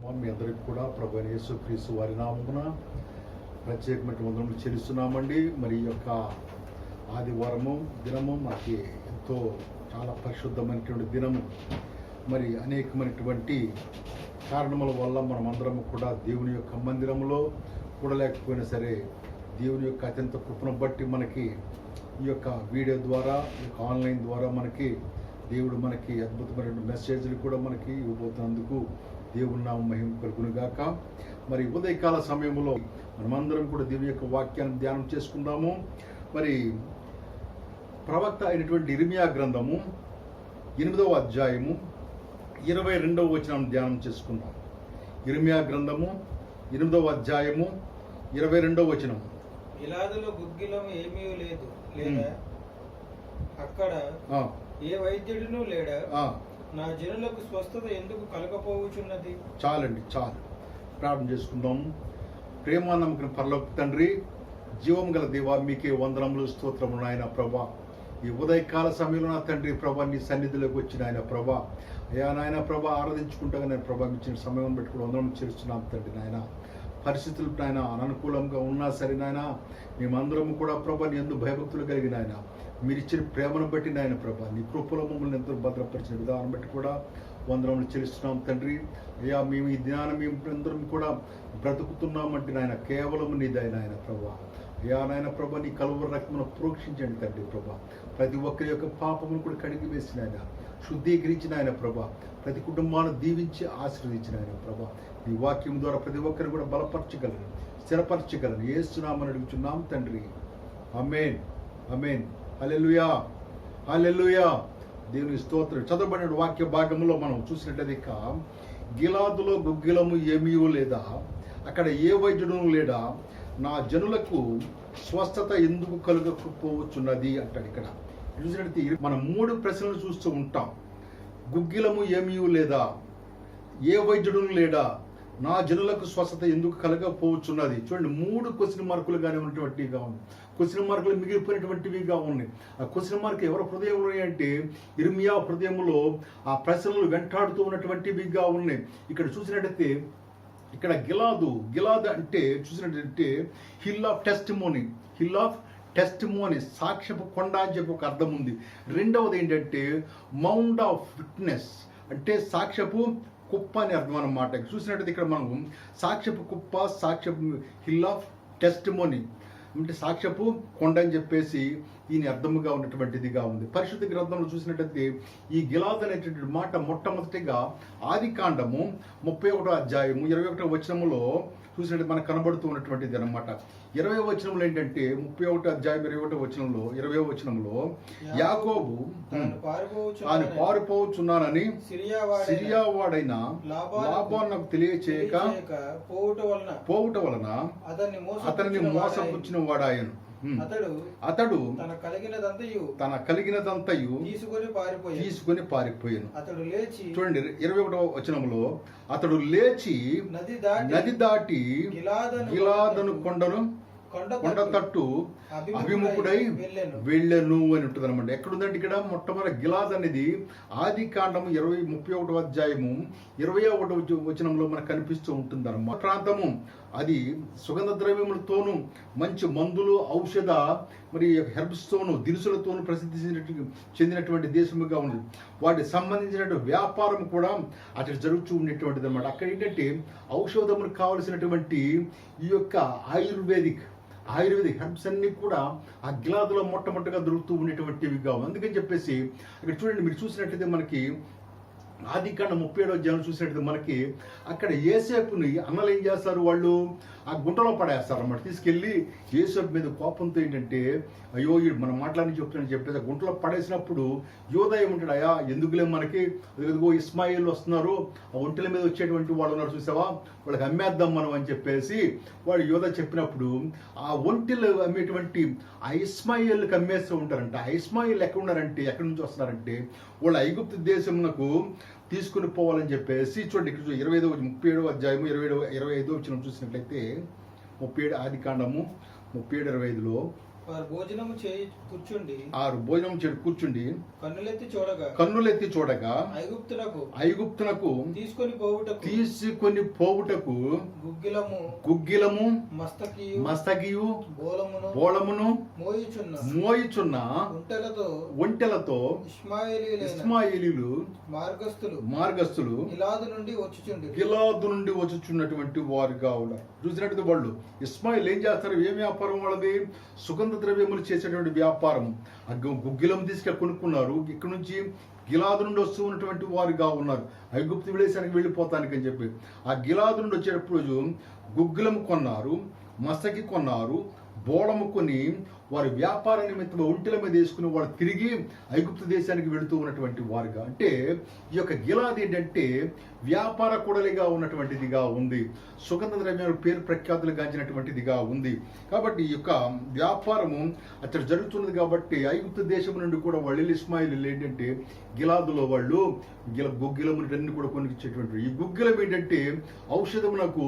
మీ అందరికి కూడా ప్రభు అయిన యేసుక్రీస్తు వారి నామమున ప్రత్యేకమైన వందనములు చెల్లిస్తున్నామండి. మరి ఈ యొక్క ఆదివారము దినము మనకి ఎంతో చాలా పరిశుద్ధమైనటువంటి దినము. మరి అనేకమైనటువంటి కారణముల వల్ల మనం అందరం కూడా దేవుని యొక్క మందిరంలో కూడలేకపోయినా సరే, దేవుని యొక్క అత్యంత కృపను బట్టి మనకి ఈ యొక్క వీడియో ద్వారా, ఈ యొక్క ఆన్లైన్ ద్వారా మనకి దేవుడు మనకి అద్భుతమైన మెసేజ్లు కూడా మనకి ఇవ్వబోతున్నందుకు దేవుని నామం మహిమ కలుగును గాక. మరి ఉదయకాల సమయంలో మనమందరం కూడా దేవుని యొక్క వాక్యాన్ని ధ్యానం చేసుకుందాము. మరి ప్రవక్త అయినటువంటి ఇర్మియా గ్రంథము 8వ అధ్యాయము 22వ వచనం ధ్యానం చేసుకుందాం. ఇర్మియా గ్రంథము 8వ అధ్యాయము 22వ వచనం. గిలాదులో గుగ్గిలం ఏమీ లేదు, లేదా అక్కడ ఏ వైద్యుడును లేడా, నా జనులకు స్వస్థత ఎందుకు కలగపోవచ్చున్నది. చాలండి, చాలు. ప్రార్థన చేసుకుందాం. ప్రేమ నమ్మకం పరలోక తండ్రి, జీవం గల దేవా, మీకే వందనములు స్తోత్రములు నాయన ప్రభా. ఈ ఉదయకాల సమయంలో నా తండ్రి ప్రభా, నీ సన్నిధిలోకి వచ్చిన ఆయన ప్రభా, అయ్యా నాయన ప్రభా, ఆరాధించుకుంటాగా నేను ప్రభా ఇచ్చిన సమయం పెట్టుకుని వందనం చేస్తున్నాం తండ్రి. నాయన పరిస్థితులు నాయన అననుకూలంగా ఉన్నా సరే నాయన, మేమందరము కూడా ప్రభా నీ యందు భయభక్తులు కలిగిన ఆయన, మీరు ఇచ్చిన ప్రేమను బట్టి నాయన ప్రభా, నీ కృపలో మమ్మల్ని ఎంతో భద్రపరిచిన విధానం బట్టి కూడా వందనములు చెల్లిస్తున్నాం తండ్రి. అయ్యా మేము ఈ దినాన్ని మేము అందరం కూడా బ్రతుకుతున్నామంటే నాయన కేవలం నీదైన ఆయన ప్రభా. అయ్యా నాయన ప్రభా, నీ కలువరి రక్తమును ప్రోక్షించండి తండ్రి ప్రభా. ప్రతి ఒక్కరి యొక్క పాపమును కూడా కడిగి వేసిన ఆయన, శుద్ధీకరించిన ఆయన ప్రభా, ప్రతి కుటుంబాన్ని దీవించి ఆశీర్వదించిన ఆయన ప్రభా. నీ వాక్యం ద్వారా ప్రతి ఒక్కరిని కూడా బలపరచగలను, స్థిరపరచగలను. యేసునామమున అడుగుచున్నాం తండ్రి. ఆమేన్, ఆమేన్. హల్లెలూయా, హల్లెలూయా. దేవుని స్తోత్రం. చదవబడిన వాక్య భాగంలో మనం చూసినట్లయితే, గిలాదులో గుగ్గిలము ఏమీ లేదా, అక్కడ ఏ వైద్యుడు లేడా, నా జనులకు స్వస్థత ఎందుకు కలుగకపోవచ్చున్నది అంటాడు. ఇక్కడ చూసినట్లయితే మనం 3 ప్రశ్నలు చూస్తూ ఉంటాం. గుగ్గిలము ఏమీ లేదా, ఏ వైద్యుడు లేడా, నా జనులకు స్వస్థత ఎందుకు కలగకపోవచ్చున్నది. చూడండి, 3 క్వశ్చన్ మార్కులుగానే ఉన్నటువంటివిగా ఉంది. క్వశ్చన్ మార్కులు మిగిలిపోయినటువంటివిగా ఉన్నాయి. ఆ క్వశ్చన్ మార్క్ ఎవరి హృదయంలో అంటే ఇర్మియా హృదయంలో ఆ ప్రశ్నలు వెంటాడుతూ ఉన్నటువంటివిగా ఉన్నాయి. ఇక్కడ చూసినట్టయితే ఇక్కడ గిలాదు అంటే చూసినట్టయితే hill of testimony, hill of testimony, సాక్ష్యపు కొండ అని చెప్పి ఒక అర్థం ఉంది. రెండవది ఏంటంటే మౌంట్ ఆఫ్ విట్నెస్, అంటే సాక్ష్యపు కుప్ప అని అర్థం అన్నమాట. చూసినట్టయితే ఇక్కడ మనం సాక్ష్యపు కుప్ప, సాక్ష్యపు హిల్ ఆఫ్ టెస్టిమోనీ అంటే సాక్ష్యపు కొండ అని చెప్పేసి దీని అర్థముగా ఉన్నటువంటిదిగా ఉంది. పరిశుద్ధ గ్రంథంలో చూసినట్టయితే ఈ గిలాదు అనేటువంటి మాట మొట్టమొదటిగా ఆదికాండము 31వ అధ్యాయము 21వ వచనములో చూసినట్టు మనకు కనబడుతూ ఉన్నటువంటిది అనమాట. 20వ వచనంలో ఏంటంటే 31వ అధ్యాయం 21వ వచనంలో 20వ వచనంలో యాకోబు తాను పారిపోవచ్చున్నానని సిరియా వాడైన లాబాను నాకు తెలియచేయక పోవుట వలన అతనిని మోసపుచ్చిన వాడాయను. అతడు తన కలిగినదంతయు తీసుకొని పారిపోయాను. చూడండి 21వ వచనంలో, అతడు లేచి నది దాటి గిలాదును కొండ తట్టు అభిముఖుడై వెళ్ళను అని ఉంటుంది అనమాట. ఎక్కడుందంటే ఇక్కడ మొట్టమొదటి గిలాద్ అనేది ఆది కాండము 31వ అధ్యాయము 21వ వచనంలో మనకు కనిపిస్తూ ఉంటుంది అన్నమాట. ప్రాంతము అది సుగంధ ద్రవ్యములతోనూ మంచి మందులు, ఔషధ మరి హెర్బ్స్తోనూ దినుసులతోనూ ప్రసిద్ధి చెందినటువంటి దేశముగా ఉంది. వాటికి సంబంధించిన వ్యాపారం కూడా అక్కడ జరుగుతూ ఉండేటువంటిది అనమాట. అక్కడ ఏంటంటే ఔషధములకు కావలసినటువంటి ఈ యొక్క ఆయుర్వేదిక్ హెర్బ్స్ అన్ని కూడా ఆ గిలాదులో మొట్టమొదటిగా దొరుకుతూ ఉండేటువంటివిగా ఉంది. అందుకని చెప్పేసి ఇక్కడ చూడండి, మీరు చూసినట్లయితే మనకి ఆదికాండం 37వ అధ్యాయం చూసినట్టు మనకి అక్కడ యేసేపుని అన్నలు ఏం చేస్తారు, వాళ్ళు ఆ గుంటలో పడేస్తారు అన్నమాట. తీసుకెళ్ళి యేసేపు మీద కోపంతో ఏంటంటే, అయ్యో మనం మాట్లాడి చెప్తానని చెప్పేసి ఆ గుంటలో పడేసినప్పుడు యోధా ఏమంటాడు, అయ్యా ఎందుకులే మనకి, ఎదుగో ఇస్మాయిల్ వస్తున్నారు, ఆ ఒంటెల మీద వచ్చేటువంటి వాళ్ళు ఉన్నారు చూసావా, వాళ్ళకి అమ్మేద్దాం మనం అని చెప్పేసి వాడు యోధా చెప్పినప్పుడు ఆ ఒంటెలు అమ్మేటువంటి ఆ ఇస్మాయిల్కి అమ్మేస్తూ ఉంటారంట. ఆ ఇస్మాయిల్ ఎక్కడ ఉన్నారంటే, ఎక్కడి నుంచి వస్తున్నారంటే వాళ్ళు ఐగుప్తు దేశమునకు తీసుకుని పోవాలని చెప్పేసి చూడండి. ఇక్కడ 37వ అధ్యాయము 25వ వచనం చూసినట్లయితే 37 ఆదికాండము 37:25లో వారు భోజనము చేయి కూర్చుండి భోజనం చేసి కూర్చుండి కన్నులెత్తి చూడగా ఐగుప్తునకు తీసుకొని పోవుటకు గుగ్గిలము మస్తకియు బోళమును మోయుచున్న ఒంటెలతో ఇష్మాయేలీయులు మార్గస్తులు గిలాదు నుండి వచ్చుచున్నటువంటి వారుగా ఉన్నారు. చూసినట్టు వాళ్ళు ఇస్మాయిల్ ఏం చేస్తారు? ఏం వ్యాపారం వాళ్ళది? సుగంధ ద్రవ్యములు చేసేటువంటి వ్యాపారం. గుగ్గిలం తీసుకెళ్ళి కొనుక్కున్నారు. ఇక్కడ నుంచి గిలాదు నుండి వస్తూ ఉన్నటువంటి వారుగా ఉన్నారు. ఐగుప్తు విదేశానికి వెళ్ళిపోతానికి అని చెప్పి ఆ గిలాదు నుండి వచ్చేటప్పుడు గుగ్గిలం కొన్నారు, మస్తకి కొన్నారు, బోళము కొని వారి వ్యాపార నిమిత్తం ఒంటెల మీద వేసుకుని వాళ్ళు తిరిగి ఐగుప్తు దేశానికి వెళుతూ ఉన్నటువంటి వారుగా. అంటే ఈ యొక్క గిలాదు ఏంటంటే వ్యాపార కూడలిగా ఉన్నటువంటిదిగా ఉంది. సుగంధ ద్రవ్యాలు పేరు ప్రఖ్యాతులు గాంచినటువంటిదిగా ఉంది. కాబట్టి ఈ యొక్క వ్యాపారము అక్కడ జరుగుతున్నది. కాబట్టి ఐగుప్తు దేశం నుండి కూడా వాళ్ళు ఇస్మాయిల్ ఏంటంటే గిలాదులో వాళ్ళు గుగ్గిలములన్నీ కూడా కొనిచ్చేటువంటి. ఈ గుగ్గిలం ఏంటంటే ఔషధమునకు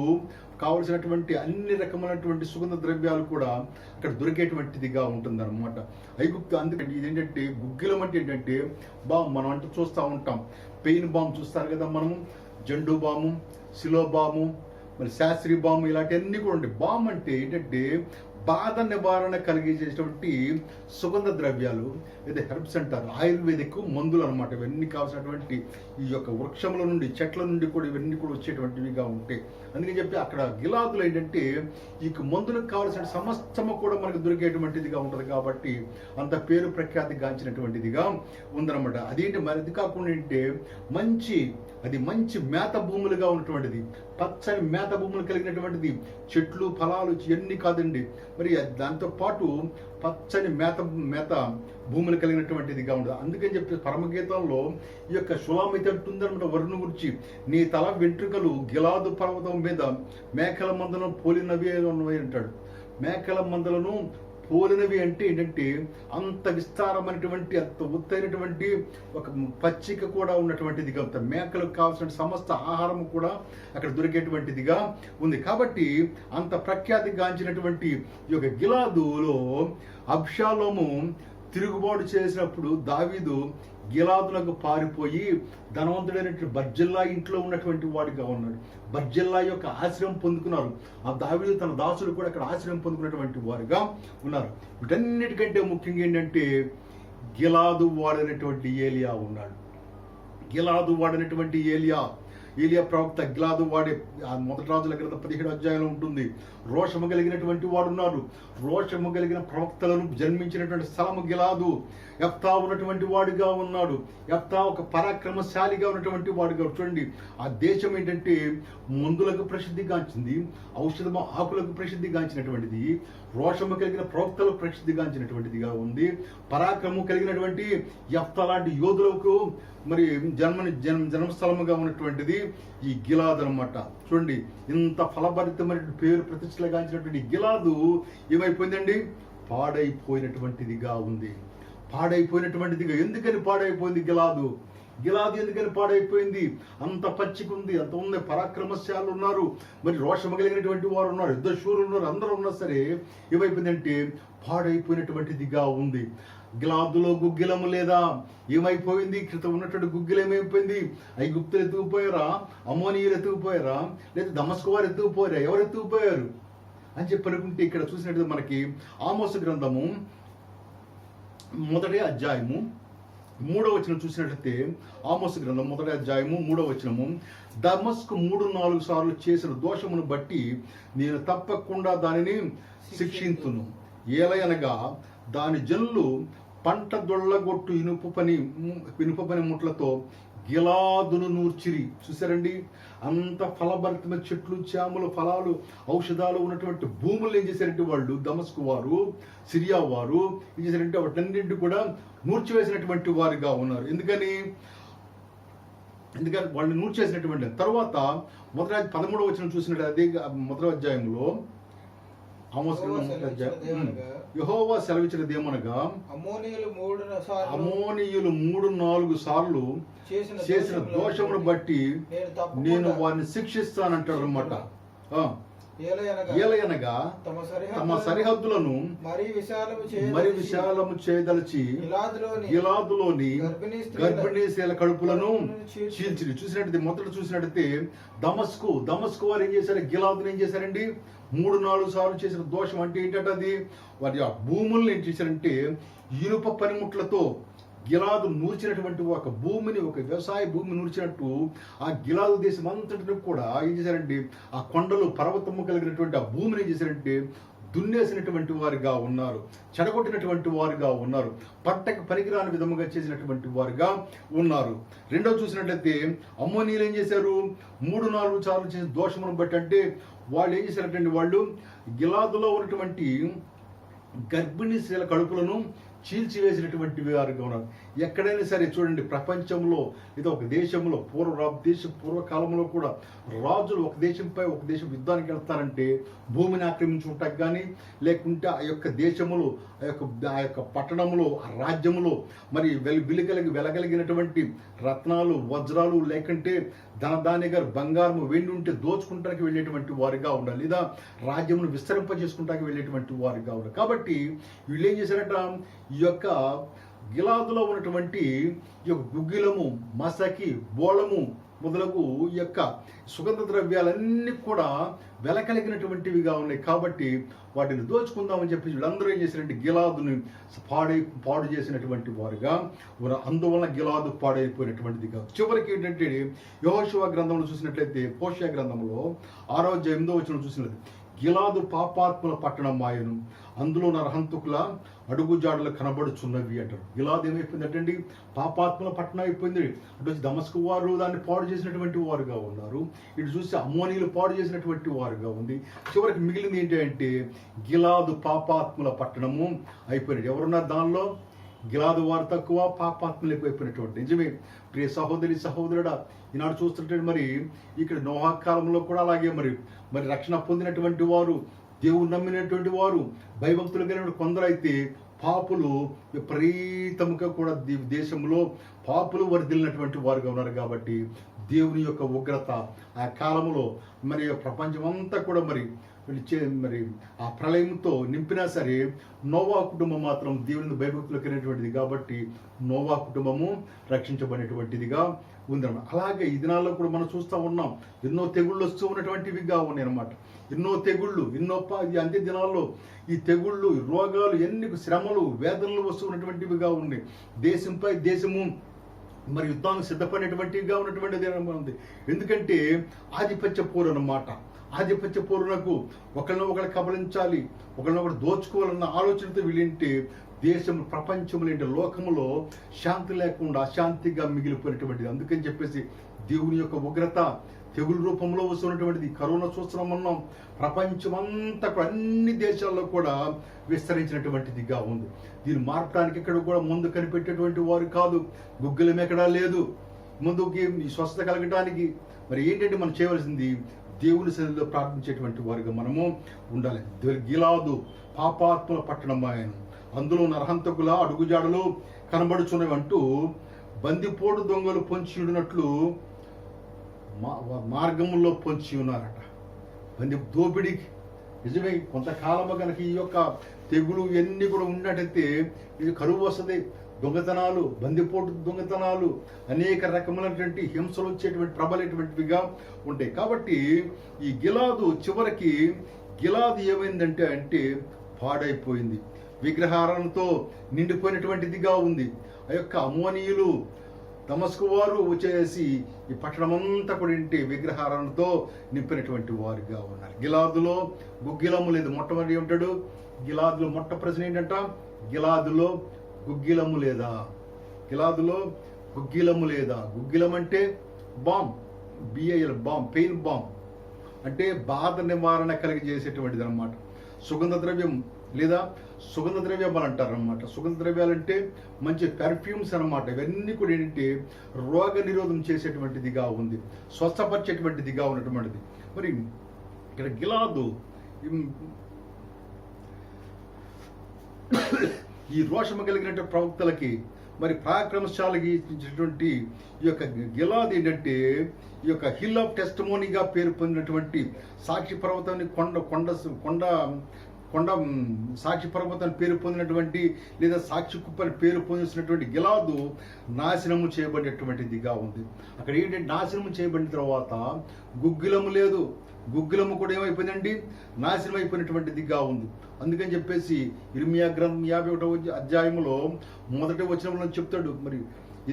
కావలసినటువంటి అన్ని రకమైనటువంటి సుగంధ ద్రవ్యాలు కూడా అక్కడ దొరికేటువంటిదిగా ఉంటుంది అనమాట ఐగుప్తు. అందుకని ఇదేంటంటే గుగ్గిలం అంటే ఏంటంటే బామ్. మనం అంటే చూస్తూ ఉంటాం, పెయిన్ బామ్ చూస్తారు కదా మనము, జండు బాము, సిలో బాము, మరి శాస్త్రీ బాము, ఇలాంటివన్నీ కూడా ఉంటాయి. బామ్ అంటే ఏంటంటే బాధ నివారణ కలిగించేటువంటి సుగంధ ద్రవ్యాలు, లేదా హెర్బ్స్ అంటారు, ఆయుర్వేదిక్ మందులు అనమాట. ఇవన్నీ కావాల్సినటువంటి ఈ యొక్క వృక్షముల నుండి, చెట్ల నుండి కూడా ఇవన్నీ కూడా వచ్చేటువంటివిగా ఉంటాయి. అందుకని చెప్పి అక్కడ గిలాదులు ఏంటంటే ఈ మందులకు కావాల్సిన సమస్తము కూడా మనకు దొరికేటువంటిదిగా ఉంటుంది. కాబట్టి అంత పేరు ప్రఖ్యాతి గాంచినటువంటిదిగా ఉందన్నమాట. అదేంటి మరి అది కాకుండా ఏంటంటే మంచి మేత భూములుగా ఉన్నటువంటిది, పచ్చని మేత భూములు కలిగినటువంటిది. చెట్లు ఫలాలు ఇవన్నీ కాదండి, మరి దాంతో పాటు పచ్చని మేత భూములు కలిగినటువంటిదిగా ఉండదు. అందుకని చెప్పి పరమగీతంలో ఈ యొక్క సులామితి అంటుందన్నమాట వరుణు గురించి, నీ తల వెంట్రుకలు గిలాదు పర్వతం మీద మేకల మందలను పోలినవి ఉన్నవి అంటాడు. మేకల మందలను పోలినవి అంటే ఏంటంటే అంత విస్తారమైనటువంటి, అంత ఉత్తైనటువంటి ఒక పచ్చిక కూడా ఉన్నటువంటిదిగా ఉంది. మేకలకు కావాల్సిన సమస్త ఆహారం కూడా అక్కడ దొరికేటువంటిదిగా ఉంది. కాబట్టి అంత ప్రఖ్యాతి గాంచినటువంటి ఈ యొక్క గిలాదులో అబ్షాలోము తిరుగుబాటు చేసినప్పుడు దావీదు గిలాదులకు పారిపోయి ధనవంతుడైనటువంటి బర్జిల్లా ఇంట్లో ఉన్నటువంటి వాడిగా ఉన్నాడు. బర్జిల్లా యొక్క ఆశ్రయం పొందుకున్నారు. ఆ దావీదు తన దాసులు కూడా అక్కడ ఆశ్రయం పొందుకున్నటువంటి వారుగా ఉన్నారు. వీటన్నిటికంటే ముఖ్యంగా ఏంటంటే గిలాదు వాడినటువంటి ఏలియా ఉన్నాడు. గిలాదు వాడినటువంటి ఏలియా ప్రవక్త గిలాదు వాడే మొదటి రాజుల గ్రంథం 17వ అధ్యాయంలో ఉంటుంది. రోషము కలిగినటువంటి వాడు ఉన్నాడు. రోషము కలిగిన ప్రవక్తలను జన్మించినటువంటి స్థలము గిలాదు. యెఫ్తా ఉన్నటువంటి వాడిగా ఉన్నాడు. యెఫ్తా ఒక పరాక్రమశాలిగా ఉన్నటువంటి వాడుగా. చూడండి, ఆ దేశం ఏంటంటే మందులకు ప్రసిద్ధిగాంచింది, ఔషధము ఆకులకు ప్రసిద్ధిగాంచినటువంటిది, రోషము కలిగిన ప్రవక్తలకు ప్రసిద్ధిగాంచినటువంటిదిగా ఉంది. పరాక్రమం కలిగినటువంటి యెఫ్తా లాంటి యోధులకు మరి జన్మస్థలముగా ఉన్నటువంటిది ఈ గిలాదు అనమాట. చూడండి, ఇంత ఫలభరితమైన పేరు ప్రతిష్టలుగాంచినటువంటి గిలాదు ఏమైపోయిందండి? పాడైపోయినటువంటిదిగా ఉంది. పాడైపోయినటువంటిదిగా. ఎందుకని పాడైపోయింది గిలాదు ఎందుకని పాడైపోయింది? అంత పచ్చికుంది, అంత ఉంది, పరాక్రమశాలు ఉన్నారు, మరి రోషము కలిగినటువంటి వారు ఉన్నారు, యుద్ధశూరులు ఉన్నారు, అందరూ ఉన్నా సరే ఏమైపోయిందంటే పాడైపోయినటువంటిదిగా ఉంది. గిలాదులో గుగ్గిలము లేదా? ఏమైపోయింది? క్రితం ఉన్నటువంటి గుగ్గిలం ఏమైపోయింది? ఐగుప్తులు ఎత్తుకుపోయారా? అమోనీయులు ఎత్తుకుపోయారా? లేదా దమస్కు వారు ఎత్తుకుపోయారా? ఎవరు ఎత్తుకుపోయారు అని చెప్పి అనుకుంటే ఇక్కడ చూసినట్టు మనకి ఆమోసు గ్రంథము 1వ అధ్యాయము 3వ వచనం చూసినట్లయితే, ఆమోసు గ్రంథం 1వ అధ్యాయము 3వ వచనము, దమస్కు 3-4 సార్లు చేసిన దోషమును బట్టి నేను తప్పకుండా దానిని శిక్షింతును. ఏలయనగా దాని జనులు పంట దొళ్ళగొట్టు ఇనుప పని ముట్లతో గిలాదును నూర్చిరి. చూసారండి, అంత ఫలభరితమైన చెట్లు, చేమలు, ఫలాలు, ఔషధాలు ఉన్నటువంటి భూములు ఏం చేశారంటే వాళ్ళు దమస్కు వారు, సిరియా వారు ఏం చేశారంటే వాటన్నింటి కూడా నూర్చివేసినటువంటి వారుగా ఉన్నారు. ఎందుకని వాళ్ళు నూర్చేసినటువంటి తర్వాత 13వ వచనం చూసినట్టు అదే 1వ అధ్యాయంలో యెహోవా సెలవిచ్చినది ఏమనగా, అమోనీయులు 3-4 సార్లు చేసిన దోషమును బట్టి నేను వారిని శిక్షిస్తానంటాడు అనమాట. ఏలయనగా తమ సరిహద్దులను మరి విశాలము చేయదలిచి గిలాదులోని గర్భిణీ స్త్రీల కడుపులను చీల్చి చూసినట్టు మొదట చూసినట్టయితే దమస్కు వారు ఏం చేశారు? గిలాదులు ఏం చేశారండి? 3-4 సార్లు చేసిన దోషం అంటే ఏంటంటే అది వారి ఆ భూములను ఏం చేశారంటే ఇనుప పనిముట్లతో గిలాదు నూర్చినటువంటి ఒక భూమిని, ఒక వ్యవసాయ భూమి నూర్చినట్టు ఆ గిలాదు దేశం అంతటిని కూడా ఏం చేశారంటే ఆ కొండలు పర్వతము కలిగినటువంటి ఆ భూమిని ఏం చేశారంటే దున్నేసినటువంటి వారుగా ఉన్నారు, చెడగొట్టినటువంటి వారుగా ఉన్నారు, పట్టకు పనికిరాని విధముగా చేసినటువంటి వారుగా ఉన్నారు. రెండో చూసినట్లయితే అమ్మోనీయులు ఏం చేశారు? 3-4 సార్లు చేసిన దోషమును బట్టి అంటే వాళ్ళు ఏం చేశారంటే వాళ్ళు గిలాదులో ఉన్నటువంటి గర్భిణీ స్త్రీల కడుపులను చీల్చివేసినటువంటి వారుగా ఉన్నారు. ఎక్కడైనా సరే చూడండి, ప్రపంచంలో లేదా ఒక దేశంలో పూర్వకాలంలో కూడా రాజులు ఒక దేశంపై ఒక దేశం యుద్ధానికి వెళ్తారంటే భూమిని ఆక్రమించుకుంటానికి కానీ, లేకుంటే ఆ యొక్క దేశములో ఆ యొక్క పట్టణంలో ఆ రాజ్యములో మరి వెలగలిగినటువంటి రత్నాలు, వజ్రాలు, లేకుంటే ధనధాన్య బంగారం, వెండి ఉంటే దోచుకుంటానికి వెళ్ళేటువంటి వారుగా ఉండాలి, లేదా రాజ్యమును విస్తరింపజేసుకుంటానికి వెళ్ళేటువంటి వారుగా ఉండాలి. కాబట్టి వీళ్ళు ఏం చేశారట? ఈ యొక్క గిలాదులో ఉన్నటువంటి ఈ యొక్క గుగ్గిలము, మసకి, బోళము మొదలగు ఈ యొక్క సుగంధ ద్రవ్యాలన్నీ కూడా వెల కలిగినటువంటివిగా ఉన్నాయి. కాబట్టి వాటిని దోచుకుందామని చెప్పి వీళ్ళందరూ ఏం చేశారంటే గిలాదుని పాడు చేసినటువంటి వారుగా అందువలన గిలాదు పాడైపోయినటువంటిదిగా. చివరికి ఏంటంటే యెహోషువ గ్రంథంలో చూసినట్లయితే హోషేయ గ్రంథంలో 6వ అధ్యాయం 8వ వచనం చూసినట్లయితే గిలాదు పాపాత్ముల పట్టణం ఆయను, అందులో నరహంతకుల అడుగుజాడలు కనబడుచున్నవి అంటారు. గిలాదు ఏమైపోయిందంటండి? పాపాత్ముల పట్టణం అయిపోయింది. అటు వచ్చి దమస్కు వారు దాన్ని పాడు చేసినటువంటి వారుగా ఉన్నారు, ఇటు చూసి అమ్మోనీయులు పాడు చేసినటువంటి వారుగా ఉంది. చివరికి మిగిలింది ఏంటి అంటే గిలాదు పాపాత్ముల పట్టణము అయిపోయినట్టు. ఎవరున్నారు దానిలో? గిలాదు వారు తక్కువ, పాపాత్ములు ఎక్కువైపోయినటువంటి. నిజమే ప్రియ సహోదరుడా, ఈనాడు చూస్తుంటే మరి ఇక్కడ నోహా కాలంలో కూడా అలాగే మరి రక్షణ పొందినటువంటి వారు, దేవుని నమ్మినటువంటి వారు, భయభక్తులు కలిగిన కొందరైతే పాపులు విపరీతముగా కూడా దేశంలో పాపులు వర్ధిల్లినటువంటి వారుగా ఉన్నారు. కాబట్టి దేవుని యొక్క ఉగ్రత ఆ కాలంలో మరి ప్రపంచమంతా కూడా మరి ఆ ప్రళయంతో నింపినా సరే నోవా కుటుంబం మాత్రం దేవుని భయభక్తులు కలిగినటువంటిది కాబట్టి నోవా కుటుంబము రక్షించబడినటువంటిదిగా ఉందన్నమాట. అలాగే ఈ దినాల్లో కూడా మనం చూస్తూ ఉన్నాం, ఎన్నో తెగుళ్ళు వస్తూ ఉన్నటువంటివిగా ఉన్నాయి అన్నమాట. ఎన్నో తెగుళ్ళు, అంత్య దినాల్లో ఈ తెగుళ్ళు, రోగాలు, ఎన్ని శ్రమలు, వేదనలు వస్తూ ఉన్నటువంటివిగా ఉన్నాయి. దేశంపై దేశము మరి యుద్ధానికి సిద్ధపడినటువంటివిగా ఉన్నటువంటిది ఉంది. ఎందుకంటే ఆధిపత్య పోరు అన్నమాట. ఆధిపత్య పోరునకు ఒకరిని కబలించాలి, ఒకరినొకరు దోచుకోవాలన్న ఆలోచనతో వీళ్ళంటే దేశం, ప్రపంచంలో ఏంటి లోకములో శాంతి లేకుండా అశాంతిగా మిగిలిపోయినటువంటిది. అందుకని చెప్పేసి దేవుని యొక్క ఉగ్రత తెగులు రూపంలో వస్తున్నటువంటిది. కరోనా చూస్తున్నాం మనం, ప్రపంచమంతా అన్ని దేశాల్లో కూడా విస్తరించినటువంటిదిగా ఉంది. దీన్ని మార్చడానికి ఇక్కడ కూడా ముందు కనిపెట్టేటువంటి వారు కాదు, గుగ్గిలం ఎక్కడా లేదు ముందుకి స్వస్థత కలగటానికి. మరి ఏంటంటే మనం చేయవలసింది దేవుని సన్నిధిలో ప్రార్థించేటువంటి వారుగా మనము ఉండాలి. గిలాదు పాపాత్ముల పట్టణం ఆయన, అందులో నరహంతకుల అడుగుజాడలు కనబడుచున్నవి అంటూ బందిపోటు దొంగలు పొంచి ఉన్నట్లు మార్గంలో పొంచి ఉన్నారట. దోపిడికి నిజమే కొంతకాలము కనుక ఈ యొక్క తెగులు ఇవన్నీ కూడా ఉన్నట్టయితే ఇది కరువు వస్తుంది. దొంగతనాలు, బందిపోటు దొంగతనాలు, అనేక రకమైనటువంటి హింసలు వచ్చేటువంటి ప్రబలేటువంటివిగా ఉంటాయి. కాబట్టి ఈ గిలాదు చివరికి ఏమైందంటే పాడైపోయింది, విగ్రహారాలతో నిండిపోయినటువంటిదిగా ఉంది. ఆ యొక్క అమ్మోనీయులు, దమస్కు వారు వచ్చేసి ఈ పట్టణమంతా కూడా ఇంటి విగ్రహారాలతో నింపినటువంటి వారుగా ఉన్నారు. గిలాదులో గుగ్గిలము లేదు. మొట్టమొదటి ఏమంటాడు? గిలాదులో మొట్ట ప్రశ్న ఏంటంట? గిలాదులో గుగ్గిలము లేదా? గిలాదులో గుగ్గిలము లేదా? గుగ్గిలం అంటే bomb, BIL bomb, pain bomb అంటే బాధ నివారణ కలిగజేసేటువంటిది అనమాట. సుగంధ ద్రవ్యం లేదా సుగంధ ద్రవ్యాలు అంటారు అనమాట. సుగంధ ద్రవ్యాలు అంటే మంచి పెర్ఫ్యూమ్స్ అనమాట. ఇవన్నీ కూడా ఏంటంటే రోగ నిరోధం చేసేటువంటిదిగా ఉంది, స్వస్థపరిచేటువంటిదిగా ఉన్నటువంటిది. మరి ఇక్కడ గిలాదు ఈ రోషము కలిగినటువంటి ప్రవక్తలకి మరి పరాక్రమశాలిగా ఇచ్చినటువంటి ఈ యొక్క గిలాదు ఏంటంటే ఈ యొక్క హిల్ ఆఫ్ టెస్టిమోనీగా పేరు పొందినటువంటి సాక్షి పర్వతాన్ని కొండ సాక్షి పర్వతాన్ని పేరు పొందినటువంటి లేదా సాక్షి కుప్పని పేరు పొందినటువంటి గిలాదు నాశనము చేయబడినటువంటిదిగా ఉంది. అక్కడ ఏంటంటే నాశనము చేయబడిన తర్వాత గుగ్గిలము లేదు, గుగ్గిలము కూడా ఏమైపోయిందండి, నాశనం అయిపోయినటువంటిదిగా ఉంది. అందుకని చెప్పేసి ఇర్మియా గ్రంథం 51వ అధ్యాయంలో మొదటి వచనంలో చెప్తాడు, మరి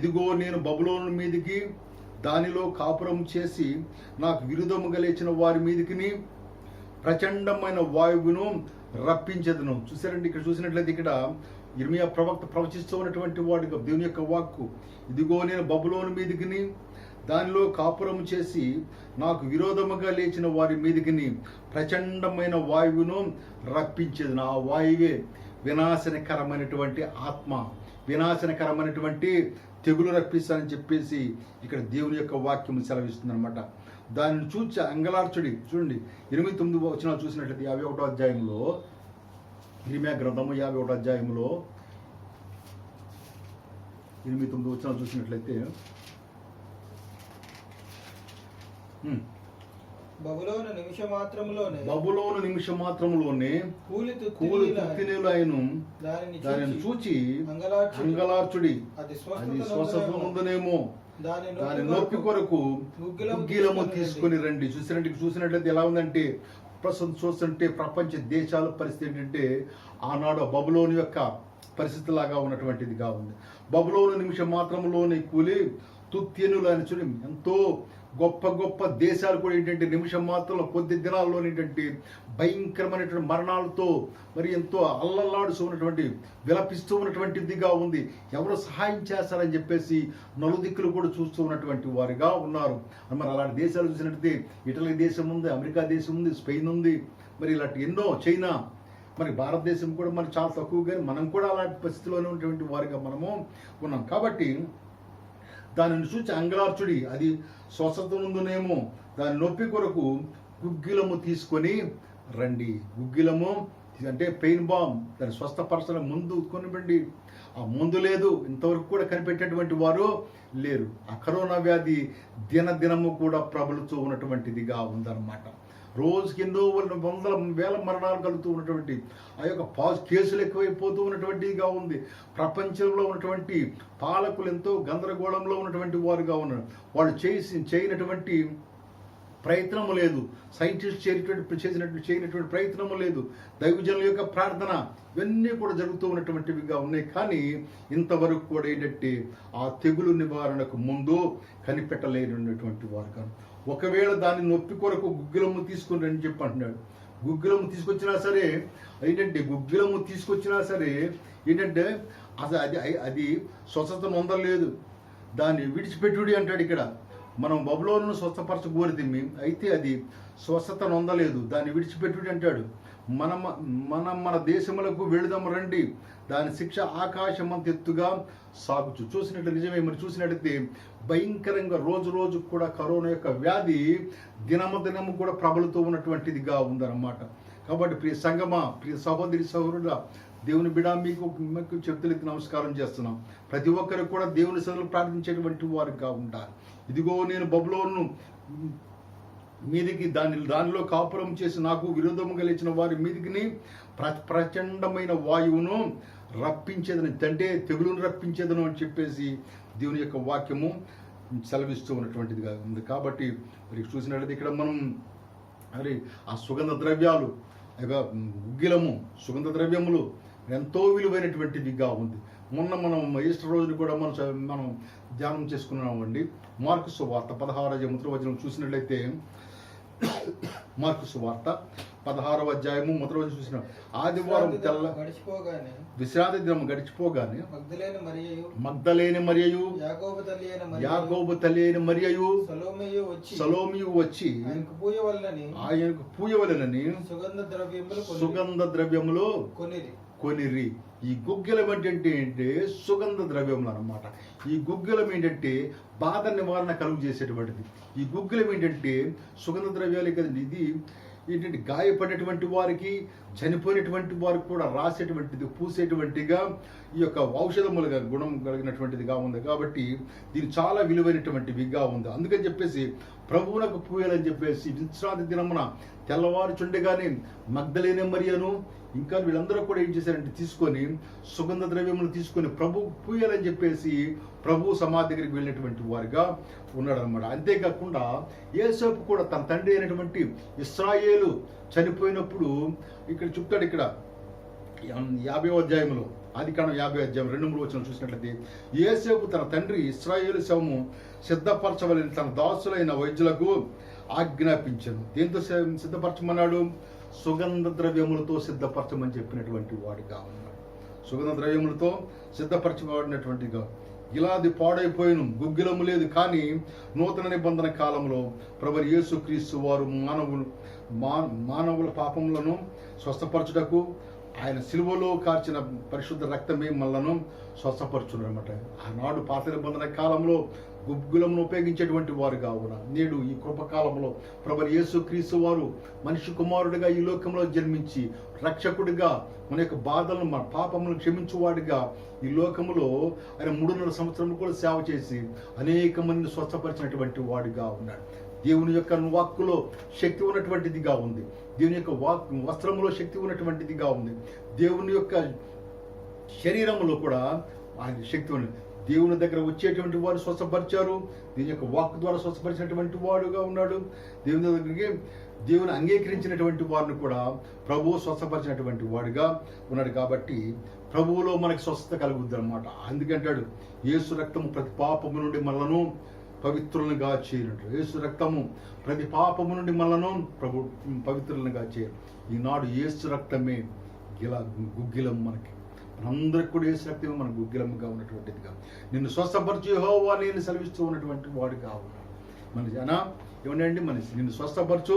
ఇదిగో నేను బబులోను మీదికి దానిలో కాపురం చేసి నాకు విరుద్ధముగా లేచిన వారి మీదికి ప్రచండమైన వాయువును రప్పించదును. చూసారండి, ఇక్కడ చూసినట్లయితే ఇక్కడ ఇర్మియా ప్రవక్త ప్రవచిస్తూ ఉన్నటువంటి వాడు దేవుని యొక్క వాక్కు, ఇదిగో నేను బబులోను మీదికి దానిలో కాపురం చేసి నాకు విరోధముగా లేచిన వారి మీదికి ప్రచండమైన వాయువును రప్పించేది. ఆ వాయువే వినాశనకరమైనటువంటి ఆత్మ, వినాశనకరమైనటువంటి తెగులు రప్పిస్తానని చెప్పేసి ఇక్కడ దేవుని యొక్క వాక్యం సెలవిస్తుంది అనమాట. దానిని చూచి అంగలార్చుడి. చూడండి 8-9 వచనాలు చూసినట్లయితే 51వ అధ్యాయంలో, ఇర్మియా గ్రంథము 51వ అధ్యాయంలో 8-9 వచనాలు చూసినట్లయితే బబులోను నిమిష మాత్రములోనే కూలి తుత్తినీయులైన దానిని చూచి అంగలార్చుడి, అది స్వస్థత నుండునేమో, దాని నొప్పి కొరకు గుగ్గిలము తీసుకుని రండి. చూసినట్లయితే ఎలా ఉందంటే, ప్రస్తుతం చూస్తుంటే ప్రపంచ దేశాల పరిస్థితి ఏంటంటే ఆనాడు బబులోను యొక్క పరిస్థితి లాగా ఉన్నటువంటిదిగా ఉంది. బబులోను నిమిష మాత్రములోని కూలి తుత్తినులు అని చూడండి, ఎంతో గొప్ప గొప్ప దేశాలు కూడా ఏంటంటే నిమిషం మాత్రంలో కొద్ది దినాల్లో ఏంటంటే భయంకరమైనటువంటి మరణాలతో మరి ఎంతో అల్లల్లాడుతూ ఉన్నటువంటి విలపిస్తూ ఉన్నటువంటిదిగా ఉంది. ఎవరు సహాయం చేస్తారని చెప్పేసి నలుదిక్కులు కూడా చూస్తూ ఉన్నటువంటి వారుగా ఉన్నారు. మరి అలాంటి దేశాలు చూసినట్లయితే ఇటలీ దేశం ఉంది, అమెరికా దేశం ఉంది, స్పెయిన్ ఉంది, మరి ఇలాంటి ఎన్నో, చైనా, మరి భారతదేశం కూడా మరి చాలా తక్కువ, కానీ మనం కూడా అలాంటి పరిస్థితిలోనే ఉన్నటువంటి వారుగా మనము ఉన్నాం. కాబట్టి దానిని చూచి అంగలార్చుడి, అది స్వస్థత నుండునేమో, దాని నొప్పి కొరకు గుగ్గిలము తీసుకొని రండి. గుగ్గిలము అంటే పెయిన్ బామ్, దాన్ని స్వస్థపరచడం ముందు కొనివ్వండి. ఆ ముందు లేదు, ఇంతవరకు కూడా కనిపెట్టేటువంటి వారు లేరు. ఆ కరోనా వ్యాధి దినదినము కూడా ప్రబలుతూ ఉన్నటువంటిదిగా ఉందన్నమాట. రోజుకి ఎన్నో వందల వేల మరణాలు కలుగుతూ ఉన్నటువంటి ఆ యొక్క కేసులు ఎక్కువైపోతూ ఉన్నటువంటిదిగా ఉంది. ప్రపంచంలో ఉన్నటువంటి పాలకులు ఎంతో గందరగోళంలో ఉన్నటువంటి వారుగా ఉన్నారు. వాళ్ళు చేయనటువంటి ప్రయత్నము లేదు, సైంటిస్ట్ చేయనటువంటి ప్రయత్నము లేదు, దైవజనుల యొక్క ప్రార్థన, ఇవన్నీ కూడా జరుగుతూ ఉన్నటువంటివిగా ఉన్నాయి. కానీ ఇంతవరకు కూడా ఏంటంటే ఆ తెగులు నివారణకు ముందు కనిపెట్టలేనటువంటి వారు కాదు. ఒకవేళ దాని నొప్పి కొరకు గుగ్గిలము తీసుకుని అని చెప్పి అంటున్నాడు. గుగ్గిలము తీసుకొచ్చినా సరే ఏంటంటే అసలు అది స్వస్థత నొందలేదు, దాన్ని విడిచిపెట్టుడి అంటాడు. ఇక్కడ మనం బబులోను స్వస్థపరచగోరితిమి, అయితే అది స్వస్థత నొందలేదు, దాన్ని విడిచిపెట్టుడి అంటాడు. మన దేశములకు వెళుదాము రండి, దాని శిక్ష ఆకాశమంత ఎత్తుగా సాగుచు. చూసినట్టు నిజమే. మరి చూసినట్టయితే భయంకరంగా రోజు రోజు కూడా కరోనా యొక్క వ్యాధి దినము కూడా ప్రబలుతూ ఉన్నటువంటిదిగా ఉందన్నమాట. కాబట్టి ప్రియ సంగమా, ప్రియ సహోదరి సహోదరుడా, దేవుని బిడా, మీకు చెప్తులకి నమస్కారం చేస్తున్నాం. ప్రతి ఒక్కరు కూడా దేవుని సన్నిధిలో ప్రార్థించేటువంటి వారుగా ఉంటారు. ఇదిగో నేను బబులోను మీదికి దానిలో కాపురం చేసి నాకు విరోధము గలిచిన వారి మీదికి ప్రచండమైన వాయువును రప్పించేదని, అంటే తెగులును రప్పించేదను అని చెప్పేసి దేవుని యొక్క వాక్యము సెలవిస్తూ ఉన్నటువంటిదిగా ఉంది. కాబట్టి మరి చూసినట్లయితే ఇక్కడ మనం ఆ సుగంధ ద్రవ్యాలు, గుగ్గిలము, సుగంధ ద్రవ్యములు ఎంతో విలువైనటువంటిదిగా ఉంది. మొన్న మనం ఈస్టర్ రోజుని కూడా మనం ధ్యానం చేసుకున్నామండి. మార్కు సువార్త 16వ వచనం చూసినట్లయితే, మార్కు సువార్త 16వ అధ్యాయము మొదటి రోజు చూసిన ఆదివారం విశ్రాంతి దినం గడిచిపోగానే మగ్దలేని మరియయు యాకోబు తల్లి అయిన మరియయు సలోమియు వచ్చి ఆయనకు పూయవలెనని సుగంధ ద్రవ్యములు కొనిరి. ఈ గుగ్గిలం ఏంటంటే సుగంధ ద్రవ్యములు అన్నమాట. ఈ గుగ్గిలం ఏంటంటే బాధ నివారణ కలుగు చేసేటువంటిది. ఈ గుగ్గిలం ఏంటంటే సుగంధ ద్రవ్యాలే కదండి. ఇది ఏంటంటే గాయపడినటువంటి వారికి, చనిపోయినటువంటి వారికి కూడా రాసేటువంటిది, పూసేటువంటిగా ఈ యొక్క ఔషధములుగా గుణం కలిగినటువంటిదిగా ఉంది. కాబట్టి దీని చాలా విలువైనటువంటివిగా ఉంది. అందుకని చెప్పేసి ప్రభువునకు పూయాలని చెప్పేసి విశ్రాంతి దినమున తెల్లవారుచుండగానే మగ్దలేనే మరియను ఇంకా వీళ్ళందరూ కూడా ఏం చేశారంటే తీసుకొని సుగంధ ద్రవ్యములు తీసుకొని ప్రభు పూయాలని చెప్పేసి ప్రభు సమాధి దగ్గరికి వెళ్ళినటువంటి వారుగా ఉన్నాడనమాట. అంతేకాకుండా యేసేపు కూడా తన తండ్రి అయినటువంటి ఇశ్రాయేలు చనిపోయినప్పుడు ఇక్కడ చెప్తాడు. ఇక్కడ 50వ అధ్యాయంలో, ఆదికాండం 50వ అధ్యాయం 2-3 వచనం చూసినట్లయితే, యేసేపు తన తండ్రి ఇశ్రాయేలు శవము సిద్ధపరచవలని తన దాసులైన వైద్యులకు ఆజ్ఞాపించను. దేంతో సిద్ధపరచమన్నాడు? సుగంధ ద్రవ్యములతో సిద్ధపరచమని చెప్పినటువంటి వాడిగా ఉన్నాడు. సుగంధ ద్రవ్యములతో సిద్ధపరచబడినటువంటిగా. గిలాది పాడైపోయిను, గుగ్గిలము లేదు. కానీ నూతన నిబంధన కాలంలో ప్రభువు యేసుక్రీస్తు వారు మానవుల పాపములను స్వస్థపరచుటకు ఆయన సిలువలో కార్చిన పరిశుద్ధ రక్తమే మనలను స్వస్థపరచునమాట. ఆనాడు పాత నిబంధన కాలంలో గుగ్గులమును ఉపయోగించేటువంటి వారుగా ఉన్నారు. నేడు ఈ కృపకాలంలో ప్రభువు యేసుక్రీస్తు వారు మనిషి కుమారుడిగా ఈ లోకంలో జన్మించి రక్షకుడిగా మన యొక్క బాధలను, మన పాపములను క్షమించువాడిగా ఈ లోకములో ఆయన 3.5 సంవత్సరములు కూడా సేవ చేసి అనేక మందిని స్వస్థపరిచినటువంటి వాడిగా ఉన్నాడు. దేవుని యొక్క వాక్కులో శక్తి ఉన్నటువంటిదిగా ఉంది. దేవుని యొక్క వస్త్రములో శక్తి ఉన్నటువంటిదిగా ఉంది. దేవుని యొక్క శరీరములో కూడా ఆయన శక్తి ఉంది. దేవుని దగ్గర వచ్చేటువంటి వారు స్వస్థపరిచారు. దీని యొక్క వాక్ ద్వారా స్వస్థపరిచినటువంటి వాడుగా ఉన్నాడు. దేవుని దగ్గరికి దేవుని అంగీకరించినటువంటి వారిని కూడా ప్రభువు స్వస్థపరిచినటువంటి వాడిగా ఉన్నాడు. కాబట్టి ప్రభువులో మనకి స్వస్థత కలుగుద్ది అనమాట. అందుకంటాడు, యేసు రక్తము ప్రతి పాపము నుండి మనలను పవిత్రులుగా చేయనట్టు. యేసు రక్తము ప్రతి పాపము నుండి మనలను పవిత్రులుగా చేయరు. ఈనాడు యేసు రక్తమే గుగ్గిలం మనకి. మనందరికి కూడా యేసు రక్తమే మన గుగ్గిలముగా ఉన్నటువంటిదిగా. నిన్ను స్వస్థపరచు యెహోవా నేను సెలవిస్తూ ఉన్నటువంటి వాడుగా ఉన్నాడు. మన ఏమండి, నిన్ను స్వస్థపరచు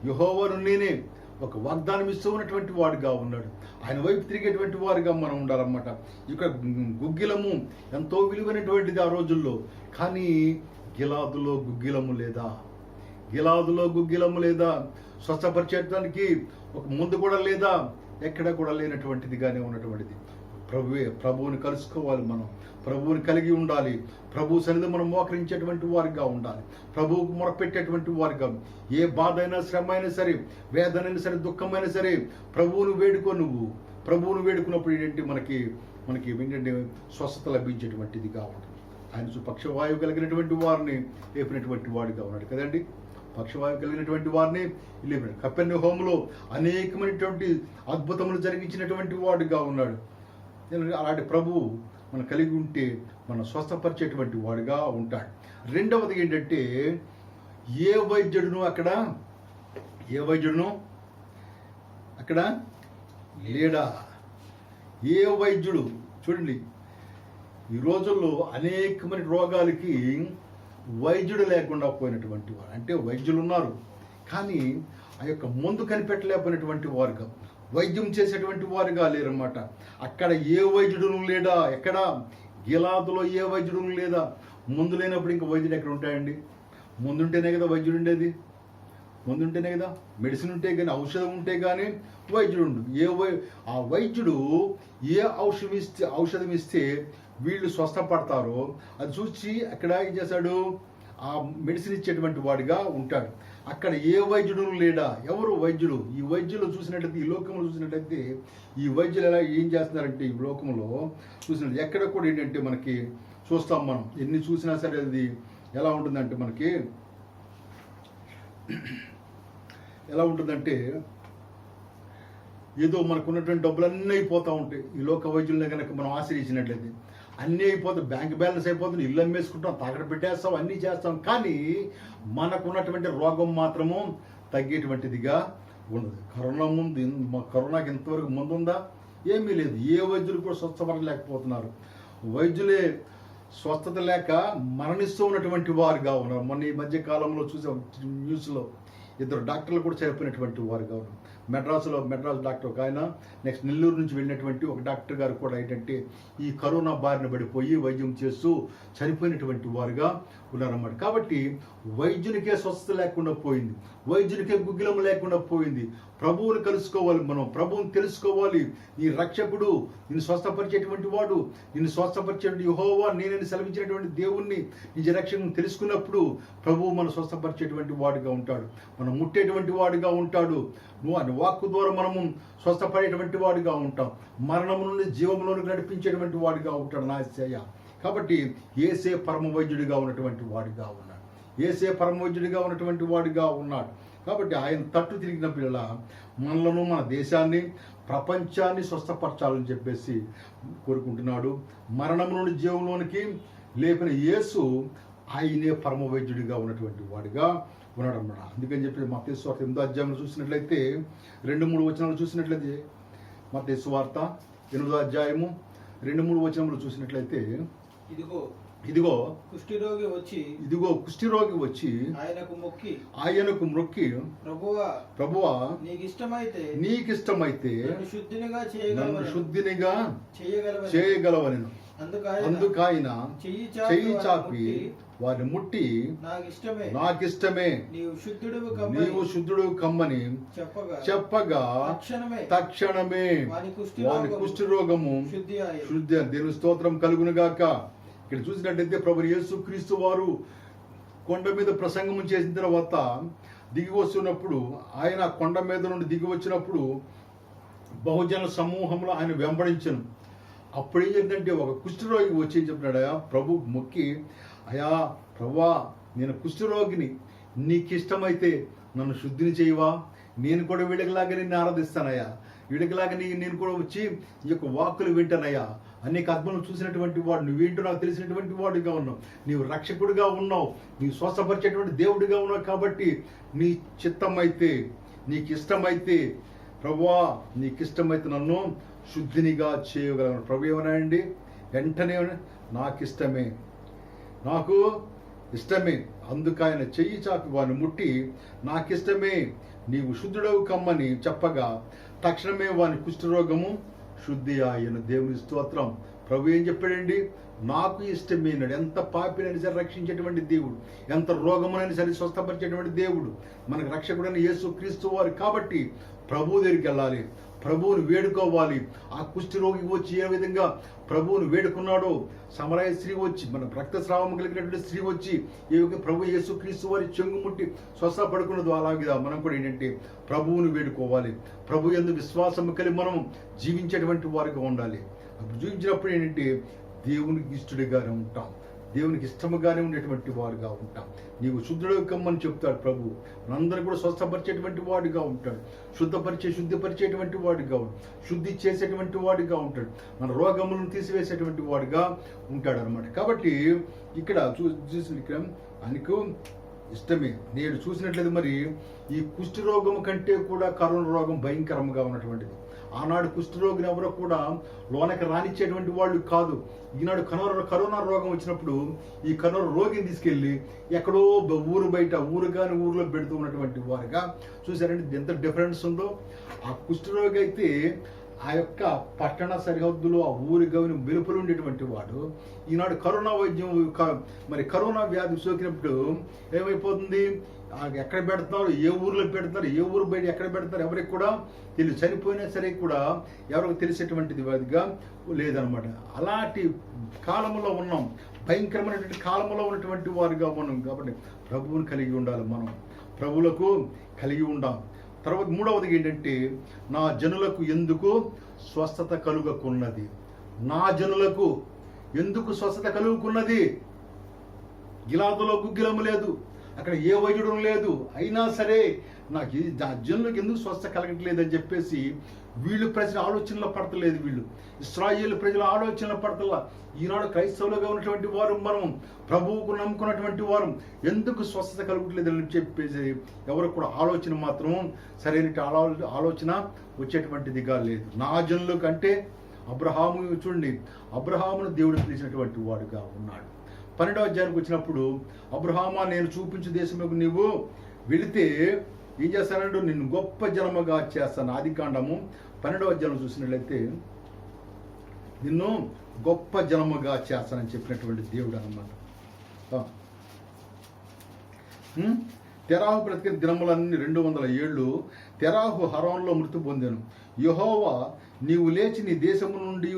యెహోవాను నేనే ఒక వాగ్దానం ఇస్తూ ఉన్నటువంటి వాడుగా ఉన్నాడు. ఆయన వైపు తిరిగేటువంటి వారుగా మనం ఉండాలన్నమాట. ఇక గుగ్గిలము ఎంతో విలువైనటువంటిది ఆ రోజుల్లో. కానీ గిలాదులో గుగ్గిలము లేదా? గిలాదులో గుగ్గిలము లేదా? స్వస్థపరిచేయడానికి ఒక ముందు కూడా లేదా? ఎక్కడ కూడా లేనటువంటిదిగానే ఉన్నటువంటిది. ప్రభువుని కలుసుకోవాలి. మనం ప్రభువుని కలిగి ఉండాలి. ప్రభు సన్నిధిలో మనం మోకరించేటువంటి వారిగా ఉండాలి. ప్రభువుకు మొరపెట్టేటువంటి వారిగా. ఏ బాధ అయినా, శ్రమ అయినా సరే, వేదనైనా సరే, దుఃఖమైనా సరే ప్రభువును వేడుకో. నువ్వు ప్రభువును వేడుకున్నప్పుడు ఏంటంటే మనకి ఏంటంటే స్వస్థత లభించేటువంటిదిగా ఉంటుంది. ఆయన పక్షవాయువు కలిగినటువంటి వారిని లేపినటువంటి వాడిగా ఉన్నాడు కదండి. పక్షవాయువు కలిగినటువంటి వారిని లేపినాడు. కపెర్నహూములో అనేకమైనటువంటి అద్భుతములు జరిగించినటువంటి వాడిగా ఉన్నాడు. అలాంటి ప్రభువు మనం కలిగి ఉంటే మనం స్వస్థపరిచేటువంటి వాడిగా ఉంటాడు. రెండవది ఏంటంటే, ఏ వైద్యుడును అక్కడ లేడా? ఏ వైద్యుడు చూడండి, ఈ రోజుల్లో అనేకమైన రోగాలకి వైద్యుడు లేకుండా పోయినటువంటి వారు. అంటే వైద్యులు ఉన్నారు, కానీ ఆ యొక్క మందు కనిపెట్టలేకపోయినటువంటి వారుగా, వైద్యం చేసేటువంటి వారుగా లేరన్నమాట. అక్కడ ఏ వైద్యుడును లేడా? ఎక్కడ? గిలాదులో ఏ వైద్యుడును లేదా? ముందు లేనప్పుడు ఇంకా వైద్యుడు ఎక్కడ ఉంటాయండి? ముందుంటేనే కదా వైద్యుడు ఉండేది. ముందుంటేనే కదా మెడిసిన్ ఉంటే కానీ, ఔషధం ఉంటే కానీ వైద్యుడు ఉండు. ఆ వైద్యుడు ఏ ఔషధం ఇస్తే వీళ్ళు స్వస్థపడతారో అది చూసి అక్కడ ఏం చేశాడు? ఆ మెడిసిన్ ఇచ్చేటువంటి వాడిగా ఉంటాడు. అక్కడ ఏ వైద్యుడు లేడా? ఎవరు వైద్యుడు? ఈ వైద్యులు చూసినట్లయితే, ఈ లోకంలో చూసినట్లయితే, ఈ వైద్యులు ఏం చేస్తున్నారంటే, ఈ లోకంలో చూసినట్టు ఎక్కడ కూడా ఏంటంటే మనకి చూస్తాం. మనం ఎన్ని చూసినా సరే అది ఎలా ఉంటుందంటే మనకి ఎలా ఉంటుందంటే, ఏదో మనకు ఉన్నటువంటి డబ్బులన్నీ అయిపోతూ ఉంటాయి. ఈ లోక వైద్యులనే కనుక మనం ఆశ్రయించినట్లయితే అన్నీ అయిపోతాయి. బ్యాంక్ బ్యాలెన్స్ అయిపోతుంది, ఇల్లు అమ్మేసుకుంటాం, తాకడ పెట్టేస్తాం, అన్నీ చేస్తాం. కానీ మనకున్నటువంటి రోగం మాత్రము తగ్గేటువంటిదిగా ఉండదు. కరోనాకి ఇంతవరకు ముందు ఉందా? ఏమీ లేదు. ఏ వైద్యులు కూడా స్వస్థపడలేకపోతున్నారు. వైద్యులే స్వస్థత లేక మరణిస్తూ ఉన్నటువంటి వారుగా ఉన్నారు. మొన్న ఈ మధ్య కాలంలో చూసాం న్యూస్లో 2 డాక్టర్లు కూడా చనిపోయినటువంటి వారుగా ఉన్నారు. మెడ్రాస్ డాక్టర్ ఒక ఆయన, నెక్స్ట్ నెల్లూరు నుంచి వెళ్ళినటువంటి ఒక డాక్టర్ గారు కూడా ఏంటంటే ఈ కరోనా బారిన పడిపోయి వైద్యం చేస్తూ చనిపోయినటువంటి వారుగా ఉన్నారన్నమాట. కాబట్టి వైద్యునికే స్వస్థత లేకుండా పోయింది, వైద్యునికే గుగ్గిలం లేకుండా పోయింది. ప్రభువుని కలుసుకోవాలి, మనం ప్రభువుని తెలుసుకోవాలి. నీ రక్షకుడు, నిన్ను స్వస్థపరిచేటువంటి వాడు, నిన్ను స్వస్థపరిచేటువంటి యెహోవా నేనని సెలవించినటువంటి దేవుణ్ణి నిజ రక్షకుని తెలుసుకున్నప్పుడు ప్రభువు మనం స్వస్థపరిచేటువంటి వాడుగా ఉంటాడు, మనం ముట్టేటువంటి వాడుగా ఉంటాడు. నువ్వు అని వాక్కు ద్వారా మనము స్వస్థపడేటువంటి వాడుగా ఉంటాం, మరణం నుండి జీవంలోనికి నడిపించేటువంటి వాడుగా ఉంటాడు నా యేసయ్య. కాబట్టి యేసే పరమ వైద్యుడిగా ఉన్నటువంటి వాడుగా ఉన్నాడు, యేసే పరమ వైద్యుడిగా ఉన్నటువంటి వాడుగా ఉన్నాడు. కాబట్టి ఆయన తట్టు తిరిగిన పిల్లల మనలను, మన దేశాన్ని, ప్రపంచాన్ని స్వస్థపరచాలని చెప్పేసి కోరుకుంటున్నాడు. మరణం నుండి జీవంలోనికి లేపిన యేసు ఆయనే పరమ వైద్యుడిగా ఉన్నటువంటి వాడిగా ఉన్నాడు అన్నమాట. అందుకని చెప్పి మత్తయి సువార్త 8వ అధ్యాయంలో చూసినట్లయితే 2-3 వచనాలు చూసినట్లయితే, మత్తయి సువార్త 8వ అధ్యాయము 2-3 వచనములు చూసినట్లయితే, ఇదిగో కుష్ఠిరోగి వచ్చి ఆయనకు మొక్కి ప్రభువా నీకిష్టమైతే నన్ను శుద్ధినిగా చేయగలవనెను. అందుకాయన చెయ్యి చాపి వారిని ముట్టి నాకిష్టమే నీవు శుద్ధుడు కమ్మని చెప్పగా తక్షణమే వాని కుష్ఠరోగము శుద్ధి. దేవుని స్తోత్రం కలుగునుగాక. ఇక్కడ చూసినట్టయితే ప్రభు యేసుక్రీస్తు వారు కొండ మీద ప్రసంగం చేసిన తర్వాత దిగి వస్తున్నప్పుడు, ఆయన కొండ మీద నుండి దిగి వచ్చినప్పుడు బహుజన సమూహంలో ఆయన వెంబడించను. అప్పుడు ఏం జరిగిందంటే ఒక కుష్ఠరోగి వచ్చి చెప్పినాడు, ప్రభు మొక్కి, అయా ప్రభువా నేను కుష్ఠరోగిని, నీకు ఇష్టమైతే నన్ను శుద్ధిని చేయవా, నేను కూడా వీడికిలాగా నిన్ను ఆరాధిస్తానయ్యా, వీడికిలాగా నేను కూడా వచ్చి ఈ యొక్క వాక్కులు వింటానయ్యా. అనేక అద్భుతాలు చూసినటువంటి వాడు, నువ్వేంటో నాకు తెలిసినటువంటి వాడుగా ఉన్నావు, నీవు రక్షకుడిగా ఉన్నావు, నీవు స్వస్థపరిచేటువంటి దేవుడిగా ఉన్నావు. కాబట్టి నీ చిత్తమైతే, నీకు ఇష్టమైతే ప్రభువా నీకు ఇష్టమైతే నన్ను శుద్ధినిగా చేయగలను. ప్రభు ఏమన్నాయండి? వెంటనే నాకు ఇష్టమే. అందుకు ఆయన చెయ్యి చాపి వాడిని ముట్టి నాకిష్టమే నీవు శుద్ధుడవు కమ్మని చెప్పగా తక్షణమే వాని కుష్ఠరోగము శుద్ధి ఆయన. దేవుని స్తోత్రం. ప్రభు ఏం చెప్పాడండి? నాకు ఇష్టమైనడు. ఎంత పాపినైనా సరే రక్షించేటువంటి దేవుడు, ఎంత రోగమునైనా సరే స్వస్థపరిచేటువంటి దేవుడు, మనకు రక్షకుడైన యేసుక్రీస్తు వారు. కాబట్టి ప్రభువు దగ్గరికి వెళ్ళాలి, ప్రభువుని వేడుకోవాలి. ఆ కుష్ఠరోగి వచ్చి ఏ విధంగా ప్రభువుని వేడుకున్నాడో, సమరయ స్త్రీ వచ్చి, మన రక్తస్రావం కలిగినటువంటి స్త్రీ వచ్చి ఏ విధంగా ప్రభు యేసుక్రీస్తు వారి చెంగు ముట్టి స్వస్థపడుకున్నదో, అలాగే మనం కూడా ఏంటంటే ప్రభువుని వేడుకోవాలి. ప్రభు యందు విశ్వాసం కలిగి మనం జీవించేటువంటి వారిగా ఉండాలి. అప్పుడు జీవించినప్పుడు ఏంటంటే దేవునికి ఇష్టడిగానే ఉంటాం, దేవునికి ఇష్టముగానే ఉండేటువంటి వాడుగా ఉంటాం. నీవు శుద్ధుడు కమ్మని చెప్తాడు ప్రభు. మనందరూ కూడా స్వస్థపరిచేటువంటి వాడుగా ఉంటాడు, శుద్ధిపరిచేటువంటి వాడుగా ఉంటాడు, శుద్ధి చేసేటువంటి వాడుగా ఉంటాడు, మన రోగములను తీసివేసేటువంటి వాడుగా ఉంటాడు అనమాట. కాబట్టి ఇక్కడ చూసిన ఆయనకు ఇష్టమే. నేడు చూసినట్లయితే మరి ఈ కుష్ఠ రోగం కంటే కూడా కరోనా రోగం భయంకరంగా ఉన్నటువంటిది. ఆనాడు కుష్ఠరోగిని ఎవరో కూడా లోనకి రానిచ్చేటువంటి వాళ్ళు కాదు. ఈనాడు కరోనా రోగం వచ్చినప్పుడు ఈ కరోనా రోగిని తీసుకెళ్ళి ఎక్కడో ఊరు బయట, ఊరిలో పెడుతూ ఉన్నటువంటి వారుగా చూసారంటే ఎంత డిఫరెన్స్ ఉందో. ఆ కుష్ఠరోగి అయితే ఆ యొక్క పట్టణ సరిహద్దులో ఆ ఊరి గవిని వెలుపలు ఉండేటువంటి వాడు ఈనాడు కరోనా వైద్యం, మరి కరోనా వ్యాధి సోకినప్పుడు ఏమైపోతుంది? ఎక్కడ పెడుతున్నారు, ఏ ఊర్లో పెడుతున్నారు, ఏ ఊరు బయట ఎక్కడ పెడుతున్నారు ఎవరికి కూడా తెలియదు. చనిపోయినా సరే కూడా ఎవరికి తెలిసేటువంటిది వాదిగా లేదనమాట. అలాంటి కాలంలో ఉన్నాం, భయంకరమైనటువంటి కాలంలో ఉన్నటువంటి వారుగా ఉన్నాం. కాబట్టి ప్రభువుని కలిగి ఉండాలి, మనం ప్రభువులకు కలిగి ఉండాలి. తర్వాత మూడవది ఏంటంటే నా జనులకు ఎందుకు స్వస్థత కలుగకున్నది. నా జనులకు ఎందుకు స్వస్థత కలుగుకున్నది? గిలాదులో గుగ్గిలము లేదు, అక్కడ ఏ వైద్యుడు లేదు, అయినా సరే నాకు నా జనులకు ఎందుకు స్వస్థత కలగట్లేదు అని చెప్పేసి వీళ్ళు ప్రజల ఆలోచనలో పడతలేదు. వీళ్ళు ఇశ్రాయేలు ప్రజల ఆలోచనలో పడతలా. ఈనాడు క్రైస్తవులుగా ఉన్నటువంటి వారు, మనం ప్రభువుకు నమ్ముకున్నటువంటి వారు ఎందుకు స్వస్థత కలుగట్లేదు అని చెప్పేసి ఎవరు కూడా ఆలోచన మాత్రం సరైన ఆలోచన వచ్చేటువంటిదిగా లేదు. నా జనులకు అంటే అబ్రహాము చూడండి, అబ్రహామును దేవుడు పిలిచినటువంటి వాడుగా ఉన్నాడు. 12వ అధ్యాయానికి వచ్చినప్పుడు అబ్రహామా నేను చూపించు దేశంలోకి నీవు వెళితే ఏం చేస్తానంటే నిన్ను గొప్ప జనముగా చేస్తాను. ఆదికాండము 12వ అధ్యాయం చూసినట్లయితే నిన్ను గొప్ప జనముగా చేస్తానని చెప్పినటువంటి దేవుడు అన్నమాట. తెరాహు బ్రతికిన దినములన్నీ 200 ఏళ్ళు. తెరాహు హరాన్లో మృతి పొందాను. యెహోవా నీవు లేచి నీ దేశము నుండి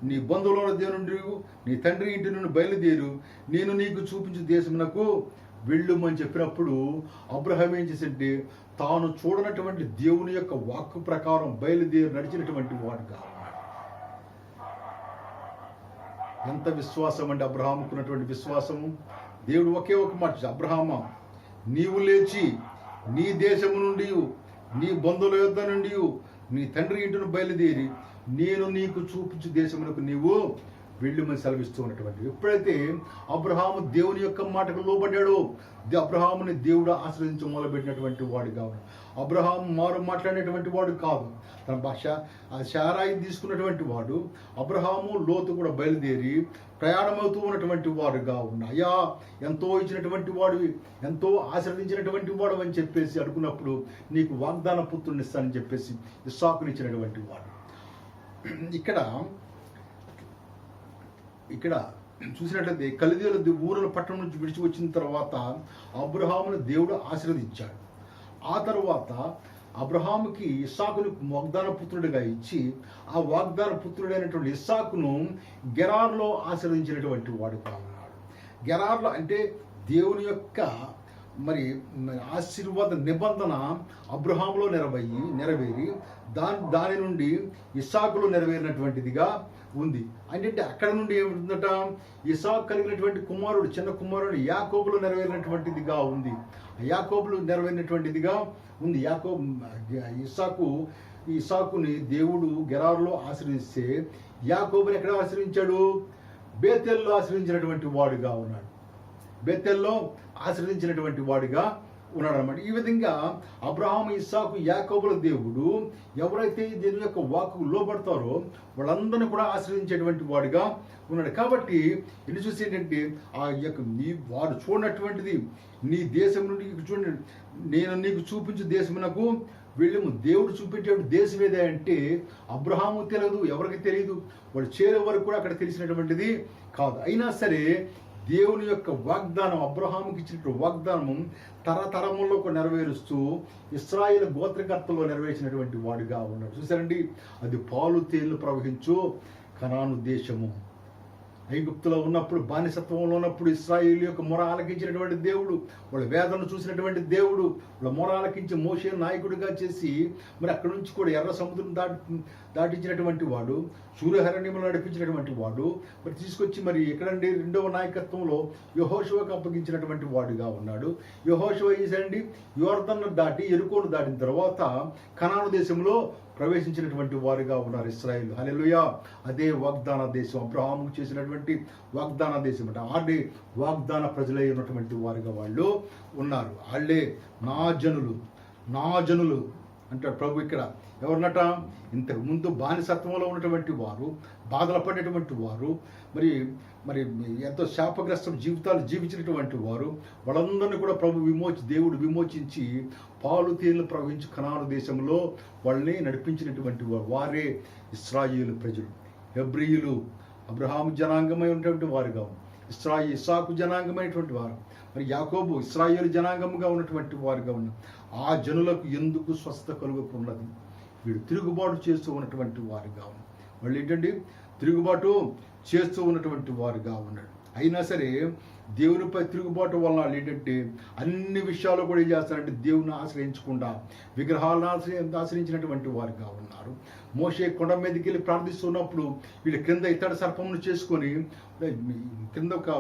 నీ బంధువుల నుండి నీ తండ్రి ఇంటి నుండి బయలుదేరు, నేను నీకు చూపించు దేశమునకు వెళ్ళుమని చెప్పినప్పుడు అబ్రహాం ఏం చేసింటే తాను చూడనటువంటి దేవుని యొక్క వాక్కు ప్రకారం బయలుదేరి నడిచినటువంటి వాడుగా. ఎంత విశ్వాసం అంటే అబ్రహాముకున్నటువంటి విశ్వాసము. దేవుడు ఒకే ఒక మాట, అబ్రహామా నీవు లేచి నీ దేశము నుండి నీ బంధువుల యొద్ద నుండి నీ తండ్రి ఇంటిని బయలుదేరి నేను నీకు చూపించు దేశమునకు నీవు వెళ్ళమని సెలవిస్తూ ఉన్నటువంటి. ఎప్పుడైతే అబ్రహాము దేవుని యొక్క మాటకు లోబడ్డాడో అబ్రహాముని దేవుడు ఆశ్రయించి మొదలుపెట్టినటువంటి వాడు కాదు. అబ్రహాము మారు మాట్లాడినటువంటి వాడు కాదు. తన భాష శారాయి తీసుకున్నటువంటి వాడు. అబ్రహాము లోతు కూడా బయలుదేరి ప్రయాణమవుతూ ఉన్నటువంటి వాడుగా ఉన్న. అయ్యా ఎంతో ఇచ్చినటువంటి వాడివి, ఎంతో ఆశ్రయించినటువంటి వాడు అని చెప్పేసి అనుకున్నప్పుడు నీకు వాగ్దాన పుత్రుని ఇస్తానని చెప్పేసి ఇస్సాకునిచ్చినటువంటి వాడు. ఇక్కడ చూసినట్లయితే కల్దీయుల ఊరుల పట్టణం నుంచి విడిచి వచ్చిన తర్వాత అబ్రహామును దేవుడు ఆశీర్వదించాడు. ఆ తర్వాత అబ్రహాముకి ఇస్సాకును వాగ్దాన పుత్రుడిగా ఇచ్చి ఆ వాగ్దాన పుత్రుడైనటువంటి ఇస్సాకును గెరార్లో ఆశీర్వదించినటువంటి వాడుగా ఉన్నాడు. గెరార్లో అంటే దేవుని యొక్క ఆశీర్వాద నిబంధన అబ్రహాములో నెరవేరి దాని నుండి ఇస్సాకులో నెరవేరినటువంటిదిగా ఉంది. అంటే అక్కడ నుండి ఏమిటందట, ఇస్సాకు కలిగినటువంటి కుమారుడు, చిన్న కుమారుడు యాకోబులో నెరవేరినటువంటిదిగా ఉంది. యాకోబులు నెరవేరినటువంటిదిగా ఉంది. ఇస్సాకుని దేవుడు గెరారులో ఆశ్రయిస్తే యాకోబుని ఎక్కడ ఆశ్రయించాడు? బేతేల్లో ఆశ్రయించినటువంటి వాడుగా ఉన్నాడు. బేతేల్లో ఆశ్రయించినటువంటి వాడిగా ఉన్నాడు అనమాట. ఈ విధంగా అబ్రహాము, ఇస్సాకు, యాకోబుల దేవుడు ఎవరైతే దేవుని యొక్క వాక్కు లోబడతారో వాళ్ళందరినీ కూడా ఆశ్రయించేటువంటి వాడిగా ఉన్నాడు. కాబట్టి ఇది చూసి ఏంటంటే ఆ యొక్క వాడు చూడనటువంటిది నీ దేశం నుండి చూడండి, నేను నీకు చూపించు దేశమునకు వెళ్ళము. దేవుడు చూపించేటువంటి దేశం ఏదే అంటే అబ్రహాము తెలియదు, ఎవరికి తెలియదు, వాడు చేరే వరకు కూడా అక్కడ తెలిసినటువంటిది కాదు. అయినా సరే దేవుని యొక్క వాగ్దానం, అబ్రహాముకి ఇచ్చినటువంటి వాగ్దానం తరతరముల్లో నెరవేరుస్తూ ఇశ్రాయేలు గోత్రకర్తలో నెరవేర్చినటువంటి వాడుగా ఉన్నాడు. చూసారండి, అది పాలు తేళ్లు ప్రవహించు కనాను దేశము. ఐగుప్తులో ఉన్నప్పుడు, బానిసత్వంలో ఉన్నప్పుడు ఇశ్రాయేలు యొక్క మొర ఆలకించినటువంటి దేవుడు, వాళ్ళ వేదనను చూసినటువంటి దేవుడు, వాళ్ళ మొర ఆలకించి మోషే నాయకుడిగా చేసి అక్కడ నుంచి కూడా ఎర్ర సముద్రం దాటించినటువంటి వాడు, సూర్యహరణ్యములు నడిపించినటువంటి వాడు, తీసుకొచ్చి ఎక్కడండి 2వ నాయకత్వంలో యెహోషువకు అప్పగించినటువంటి వాడుగా ఉన్నాడు. యెహోషువ చేశాడండి, యోర్దన్ను దాటి ఎరుకోను దాటిన తర్వాత కనాను దేశంలో ప్రవేశించినటువంటి వారుగా ఉన్నారు ఇశ్రాయేలు. హల్లెలూయా. అదే వాగ్దాన దేశం, అబ్రహాముకు చేసినటువంటి వాగ్దాన దేశం అంటే ఆడే వాగ్దాన ప్రజలై ఉన్నటువంటి వారుగా వాళ్ళు ఉన్నారు. వాళ్ళే నా జనులు అంటాడు ప్రభు. ఇక్కడ ఎవరినట? ఇంతకు ముందు బానిసత్వంలో ఉన్నటువంటి వారు, బాధలు పడినటువంటి వారు, మరి ఎంతో శాపగ్రస్త జీవితాలు జీవించినటువంటి వారు, వాళ్ళందరినీ కూడా దేవుడు విమోచించి పాలు తేళ్లు ప్రవహించి కనాను దేశంలో వాళ్ళని నడిపించినటువంటి వారే ఇశ్రాయేలు ప్రజలు. హెబ్రీయులు అబ్రహాము జనాంగమై ఉన్నటువంటి వారుగా, ఇస్సాకు జనాంగమైనటువంటి వారు, యాకోబు ఇశ్రాయేలు జనాంగముగా ఉన్నటువంటి వారుగా ఉన్నారు. ఆ జనులకు ఎందుకు స్వస్థత కలుగుతున్నది? వీడు తిరుగుబాటు చేస్తూ ఉన్నటువంటి వారుగా ఉన్నారు. వాళ్ళు ఏంటండి? తిరుగుబాటు చేస్తూ ఉన్నటువంటి వారుగా ఉన్నాడు. అయినా సరే దేవునిపై తిరుగుబాటు వలన వాళ్ళు ఏంటంటే అన్ని విషయాలు కూడా ఏం చేస్తారంటే దేవుని ఆశ్రయించకుండా విగ్రహాలను ఆశ్రయించినటువంటి వారుగా ఉన్నారు. మోషే కొండ మీదకి వెళ్ళి ప్రార్థిస్తున్నప్పుడు వీళ్ళు క్రింద ఇత్తడి సర్పమును చేసుకొని, క్రింద ఒక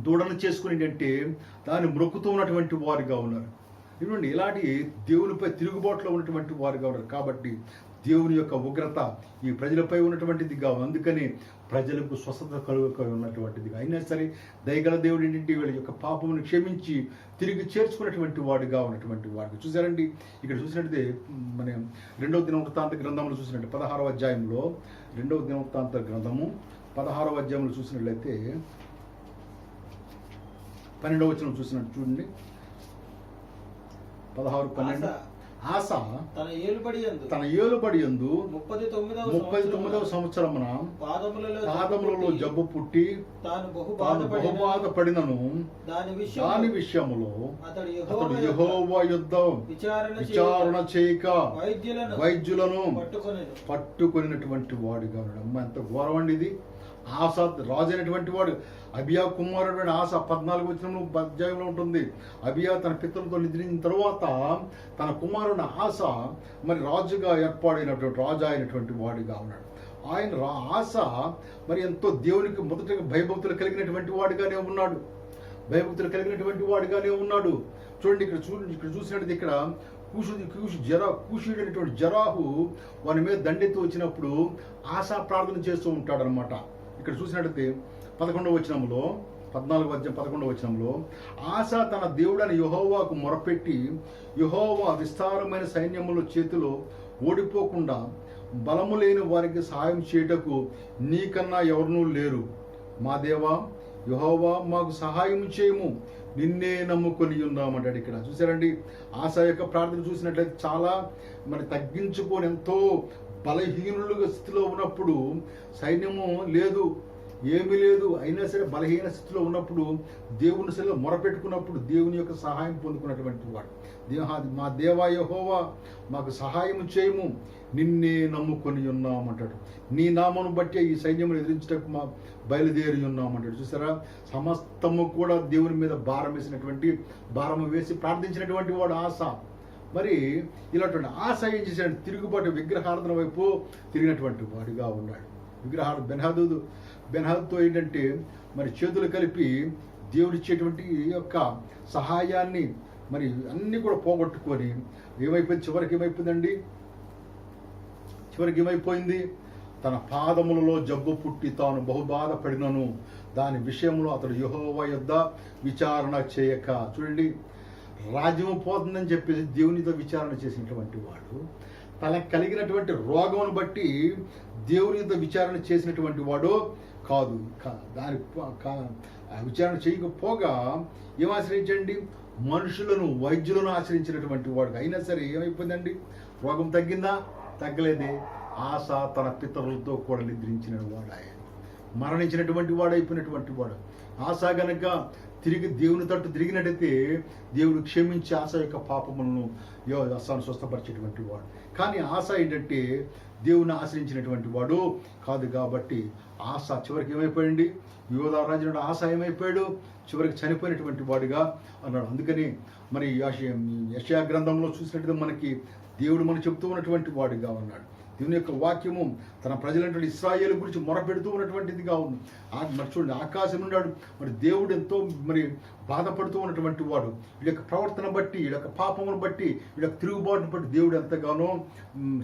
దూడను చేసుకుని ఏంటంటే దాన్ని మ్రొక్కుతూ ఉన్నటువంటి వారుగా ఉన్నారు. ఇటువంటి ఇలాంటి దేవునిపై తిరుగుబాటులో ఉన్నటువంటి వారుగా ఉన్నారు. కాబట్టి దేవుని యొక్క ఉగ్రత ఈ ప్రజలపై ఉన్నటువంటిదిగా, అందుకని ప్రజలకు స్వస్థత కలుగ ఉన్నటువంటిదిగా. అయినా సరే దయగల దేవుడు ఏంటంటే వీళ్ళ యొక్క పాపమును క్షమించి తిరిగి చేర్చుకున్నటువంటి వాడుగా ఉన్నటువంటి వాడు. చూసారండి, ఇక్కడ చూసినట్లయితే మన 2వ దినవృత్తాంత గ్రంథంలో చూసినట్టు 16వ అధ్యాయంలో 2వ దినవృత్తాంత గ్రంథము 16వ అధ్యాయంలో చూసినట్లయితే 12వ వచనం చూసినట్టు చూడండి. 16:12 ఆస తన ఏలుబడి యందు 39వ సంవత్సరమున పాదములలో జబ్బు పుట్టి తాను బహుబాధపడినను దాని విషయములో అతడు యెహోవా యుద్ధ విచారణ చేయక వైద్యులను పట్టుకొనినటువంటి వాడుగా ఉన్నాడు. అమ్మ ఎంత ఘోరం అండి ఇది. ఆస రాజు అయినటువంటి వాడు, అబియా కుమారుడు ఆస 14వ అధ్యాయంలో ఉంటుంది. అబియా తన పితరులతో నిద్రించిన తరువాత తన కుమారుడు ఆస మరి రాజుగా ఏర్పాడైనటువంటి రాజు అయినటువంటి వాడుగా ఉన్నాడు. ఆయన ఆస మరి ఎంతో దేవునికి మొదటగా భయభక్తులు కలిగినటువంటి వాడుగానే ఉన్నాడు. చూడండి ఇక్కడ చూసినట్టు ఇక్కడ కూషుడైనటువంటి జరాహు వాని మీద దండెత్తి వచ్చినప్పుడు ఆశా ప్రార్థన చేస్తూ ఉంటాడు అనమాట. ఇక్కడ చూసినట్టయితే 14వ వచనంలో ఆశ తన దేవుడైన యెహోవాకు మొరపెట్టి, యెహోవా విస్తారమైన సైన్యముల చేతిలో ఓడిపోకుండా బలము లేని వారికి సహాయం చేయుటకు నీకన్నా ఎవరునూ లేరు. మా దేవా యెహోవా మాకు సహాయం చేయము, నిన్నే నమ్ముకొని ఉన్నామంటాడు. ఇక్కడ చూసారండి, ఆశ యొక్క ప్రార్థన చూసినట్లయితే చాలా మరి తగ్గించుకొని ఎంతో బలహీనులుగా స్థితిలో ఉన్నప్పుడు, సైన్యము లేదు, ఏమీ లేదు, అయినా సరే బలహీన స్థితిలో ఉన్నప్పుడు దేవుని సరిలో మొరపెట్టుకున్నప్పుడు దేవుని యొక్క సహాయం పొందుకున్నటువంటి వాడు. మా దేవా యెహోవా మాకు సహాయం చేయము, నిన్నే నమ్ముకొని ఉన్నామంటాడు. నీ నామను బట్టి ఈ సైన్యమును ఎదిరించటకు బయలుదేరి ఉన్నామంటాడు. చూసారా, సమస్తము కూడా దేవుని మీద భారం వేసి ప్రార్థించినటువంటి వాడు ఆశ. మరి ఇలాంటి ఆశ ఏం చేశాడు? తిరుగుబాటు విగ్రహారాధన వైపు తిరిగినటువంటి వాడిగా ఉన్నాడు. బెన్హదదుతో ఏంటంటే మరి చేతులు కలిపి దేవుడిచ్చేటువంటి యొక్క సహాయాన్ని మరి అన్నీ కూడా పోగొట్టుకొని చివరికి ఏమైపోయింది? తన పాదములలో జబ్బు పుట్టి తాను బహుబాధపడినను దాని విషయంలో అతడు యెహోవా యొద్ద విచారణ చేయక. చూడండి, రాజ్యము పోతుందని చెప్పేసి దేవునితో విచారణ చేసినటువంటి వాడు, తనకు కలిగినటువంటి రోగమును బట్టి దేవునితో విచారణ చేసినటువంటి వాడు కాదు. దాని విచారణ చేయకపోగా ఏం ఆశ్రయించండి? మనుషులను, వైద్యులను ఆశ్రయించినటువంటి వాడు. అయినా సరే ఏమైపోయిందండి? రోగం తగ్గిందా? తగ్గలేదే. ఆశ తన పితరులతో కూడా నిద్రించిన వాడు, ఆయన మరణించినటువంటి వాడు అయిపోయినటువంటి వాడు. ఆశ గనక తిరిగి దేవుని తట్టు తిరిగినట్టయితే దేవుడు క్షమించి ఆశ యొక్క పాపములను ఆశను స్వస్థపరిచేటువంటి వాడు. కానీ ఆశ ఏంటంటే దేవుని ఆశ్రయించినటువంటి వాడు కాదు. కాబట్టి ఆశ చివరికి ఏమైపోయింది? యోధా రాజునుడు ఆశ ఏమైపోయాడు? చివరికి చనిపోయినటువంటి వాడుగా అన్నాడు. అందుకని మరి యెషయా గ్రంథంలో చూసినట్టుగా మనకి దేవుడు మనం చెప్తూ ఉన్నటువంటి వాడుగా ఉన్నాడు. దేవుని యొక్క వాక్యము తన ప్రజలైనటువంటి ఇశ్రాయేలు గురించి మొరపెడుతూ ఉన్నటువంటిదిగా ఉంది. మరి చూడండి, ఆకాశం ఉన్నాడు, మరి దేవుడు ఎంతో మరి బాధపడుతూ ఉన్నటువంటి వాడు. వీడి యొక్క ప్రవర్తన బట్టి, వీడి యొక్క పాపమును బట్టి, వీడి యొక్క తిరుగుబాటును బట్టి దేవుడు ఎంతగానో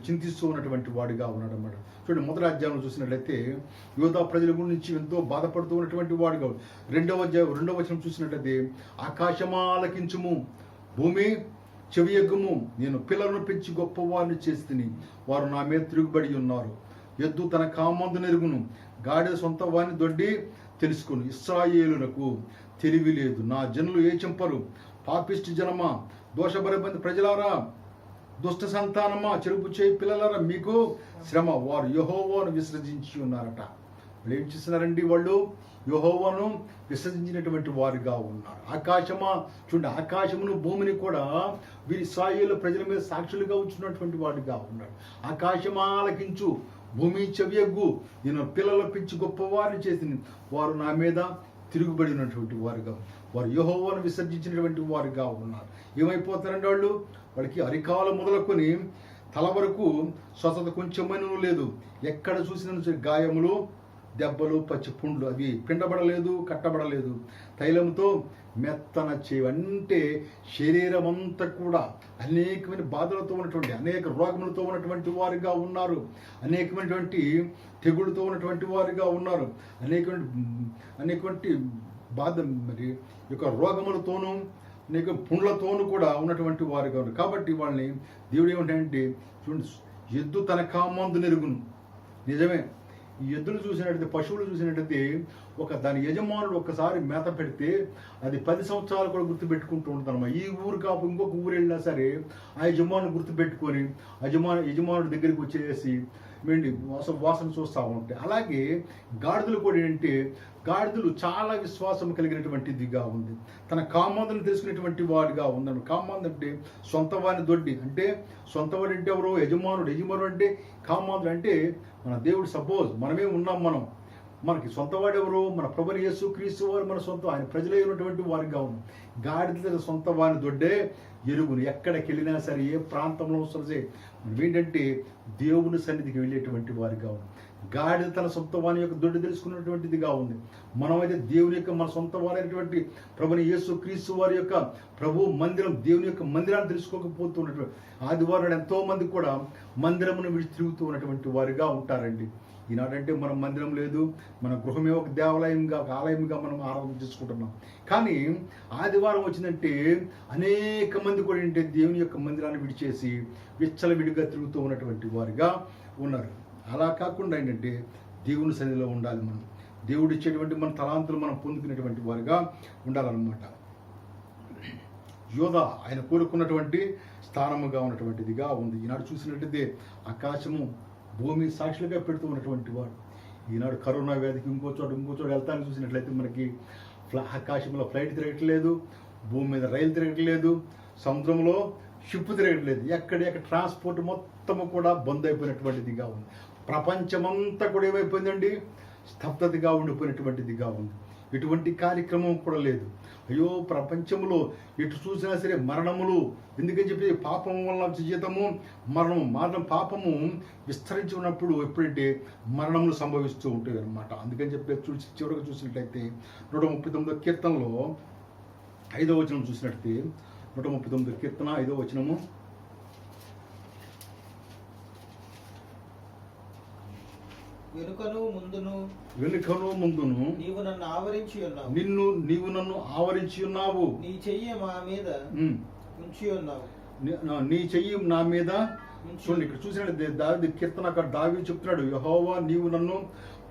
చింతిస్తూ ఉన్నటువంటి వాడుగా ఉన్నాడు అన్నమాట. చూడండి, మొదటి అధ్యాయంలో చూసినట్లయితే యోధా ప్రజల గురించి ఎంతో బాధపడుతూ ఉన్నటువంటి వాడుగా. రెండవ వచనం చూసినట్లయితే ఆకాశమాలకించుము, భూమి చెవియగ్గుము, నేను పిల్లలను పెంచి గొప్పవారిని చేస్తుని, వారు నా మీద తిరుగుబడి ఉన్నారు. ఎద్దు తన కామందు నెరుగును, గాడిద సొంత వారిని దొడ్డి తెలుసుకును. ఇశ్రాయేలునకు తెలివి లేదు, నా జనులు ఏ చెంపరు. పాపిష్టి జనమా, దోషబరబంది ప్రజలారా, దుష్ట సంతానమా, చెరుపు చేయి పిల్లలారా, మీకు శ్రమ. వారు యెహోవాను విసర్జించి ఉన్నారట. వాళ్ళు ఏం చేస్తున్నారండి? వాళ్ళు యెహోవాను విసర్జించినటువంటి వారుగా ఉన్నారు. ఆకాశమా, చూడండి, ఆకాశమును భూమిని కూడా వీరి ఇశ్రాయేలు ప్రజల మీద సాక్షులుగా ఉంచున్నటువంటి వాడుగా ఉన్నాడు. ఆకాశమా ఆలకించు, భూమి చెవియగ్గు, నేను పిల్లల పెంచి గొప్పవారిని చేసింది, వారు నా మీద తిరుగుబడి ఉన్నటువంటి వారుగా, వారు యెహోవాను విసర్జించినటువంటి వారుగా ఉన్నారు. ఏమైపోతారండి వాళ్ళకి అరికాలు మొదలుకొని తల వరకు స్వస్థత కొంచెమైనా లేదు. ఎక్కడ చూసిన గాయములు, దెబ్బలు, పచ్చి పుండ్లు, అవి పిండబడలేదు, కట్టబడలేదు. తైలంతో మెత్తన అంటే శరీరం అంతా కూడా అనేకమైన బాధలతో ఉన్నటువంటి, అనేక రోగములతో ఉన్నటువంటి వారుగా ఉన్నారు. అనేకమైనటువంటి తెగుళ్ళతో ఉన్నటువంటి వారుగా ఉన్నారు. అనేకటువంటి బాధ మరి యొక్క రోగములతోనూ అనేక పుండ్లతోనూ కూడా ఉన్నటువంటి వారుగా ఉన్నారు. కాబట్టి వాళ్ళని దేవుడు ఏమంటాడంటే, చూడండి, ఎద్దు తన కామందు నెరుగును. నిజమే, ఈ ఎద్దులు చూసినట్టయితే, పశువులు చూసినట్టయితే దాని యజమానుడు ఒక్కసారి మేత పెడితే అది 10 సంవత్సరాలు కూడా గుర్తుపెట్టుకుంటూ ఉంటానమ్మా. ఈ ఊరు కాపు ఇంకొక ఊరు వెళ్ళినా సరే ఆ యజమానుడు గుర్తుపెట్టుకొని యజమానుడి దగ్గరికి వచ్చేసి వాసన చూస్తూ ఉంటాయి. అలాగే గాడిదలు కూడా ఏంటంటే, గాడిదలు చాలా విశ్వాసం కలిగినటువంటిదిగా ఉంది. తన కామాంధులను తెలుసుకునేటువంటి వాడిగా ఉందని. కామాంధు అంటే సొంత వాడిని దొడ్డి, అంటే సొంత వాడు అంటే ఎవరు? యజమానుడు అంటే కామాంధుడు అంటే మన దేవుడు. సపోజ్ మనమే ఉన్నాం, మనకి సొంతవాడు ఎవరు? మన ప్రభుని యేసు క్రీస్తు వారు మన సొంతం, ఆయన ప్రజలే ఉన్నటువంటి వారిగా ఉంది. గాడిద సొంత వారిని దొడ్డే ఎరుగును. ఎక్కడికి వెళ్ళినా సరే, ఏ ప్రాంతంలో సరే మనం ఏంటంటే దేవుని సన్నిధికి వెళ్ళేటువంటి వారిగా ఉంది. గాడిద తన సొంత వాని యొక్క దొడ్డు తెలుసుకున్నటువంటిదిగా ఉంది. మనమైతే దేవుని యొక్క మన సొంత వారైనటువంటి ప్రభుని యేసు క్రీస్తు వారి యొక్క ప్రభు మందిరం, దేవుని యొక్క మందిరాన్ని తెలుసుకోకపోతూ ఉన్నటువంటి ఆదివారం ఎంతో మంది కూడా మందిరమును విడిచి తిరుగుతూ ఉన్నటువంటి వారిగా ఉంటారండి. ఈనాడంటే మనం మందిరం లేదు, మన గృహమే ఒక దేవాలయంగా, ఒక ఆలయంగా మనం ఆరాధన చేసుకుంటున్నాం. కానీ ఆదివారం వచ్చిందంటే అనేక మంది కూడా ఏంటంటే దేవుని యొక్క మందిరాన్ని విడిచేసి విచ్చలవిడిగా తిరుగుతూ ఉన్నటువంటి వారిగా ఉన్నారు. అలా కాకుండా ఏంటంటే దేవుని సన్నిధిలో ఉండాలి. మనం దేవుడు ఇచ్చేటువంటి మన తలాంతులు మనం పొందుకునేటువంటి వారిగా ఉండాలన్నమాట. యోధ ఆయన కోరుకున్నటువంటి స్థానముగా ఉన్నటువంటిదిగా ఉంది. ఈనాడు చూసినట్టయితే ఆకాశము భూమి సాక్షులుగా పెడుతూ ఉన్నటువంటి వాడు. ఈనాడు కరోనా వ్యాధికి ఇంకో చోట వెళ్తానికి చూసినట్లయితే మనకి ఆకాశంలో ఫ్లైట్ తిరగట్లేదు, భూమి మీద రైలు తిరగట్లేదు, సముద్రంలో షిప్ తిరగట్లేదు. ఎక్కడ ట్రాన్స్పోర్ట్ మొత్తము కూడా బంద్ అయిపోయినటువంటిదిగా ఉంది. ప్రపంచమంతా కూడా ఏమైపోయిందండి? స్తబ్దతగా ఉండిపోయినటువంటిదిగా ఉంది. ఎటువంటి కార్యక్రమం కూడా లేదు. అయ్యో, ప్రపంచంలో ఎటు చూసినా సరే మరణములు. ఎందుకని చెప్పి పాపం వల్ల జీతము మరణం. పాపము విస్తరించి ఉన్నప్పుడు ఎప్పుడంటే మరణములు సంభవిస్తూ ఉంటాయి అన్నమాట. అందుకని చెప్పి చివరికి చూసినట్లయితే 139 కీర్తనలో 5వ వచనం చూసినట్లయితే 139 కీర్తన 5వ వచనము, వెనుకను ముందును నీవు నన్ను ఆవరించి ఉన్నావు. నీవు నన్ను ఆవరించి ఉన్నావు. నీ చెయ్యి మా మీద ఉంచి ఉన్నావు. నీ చెయ్యి నా మీద చూడండి. ఇక్కడ చూసినట్టు దావీదు కీర్తన అక్కడ దావీదు చెప్తున్నాడు, యెహోవా నీవు నన్ను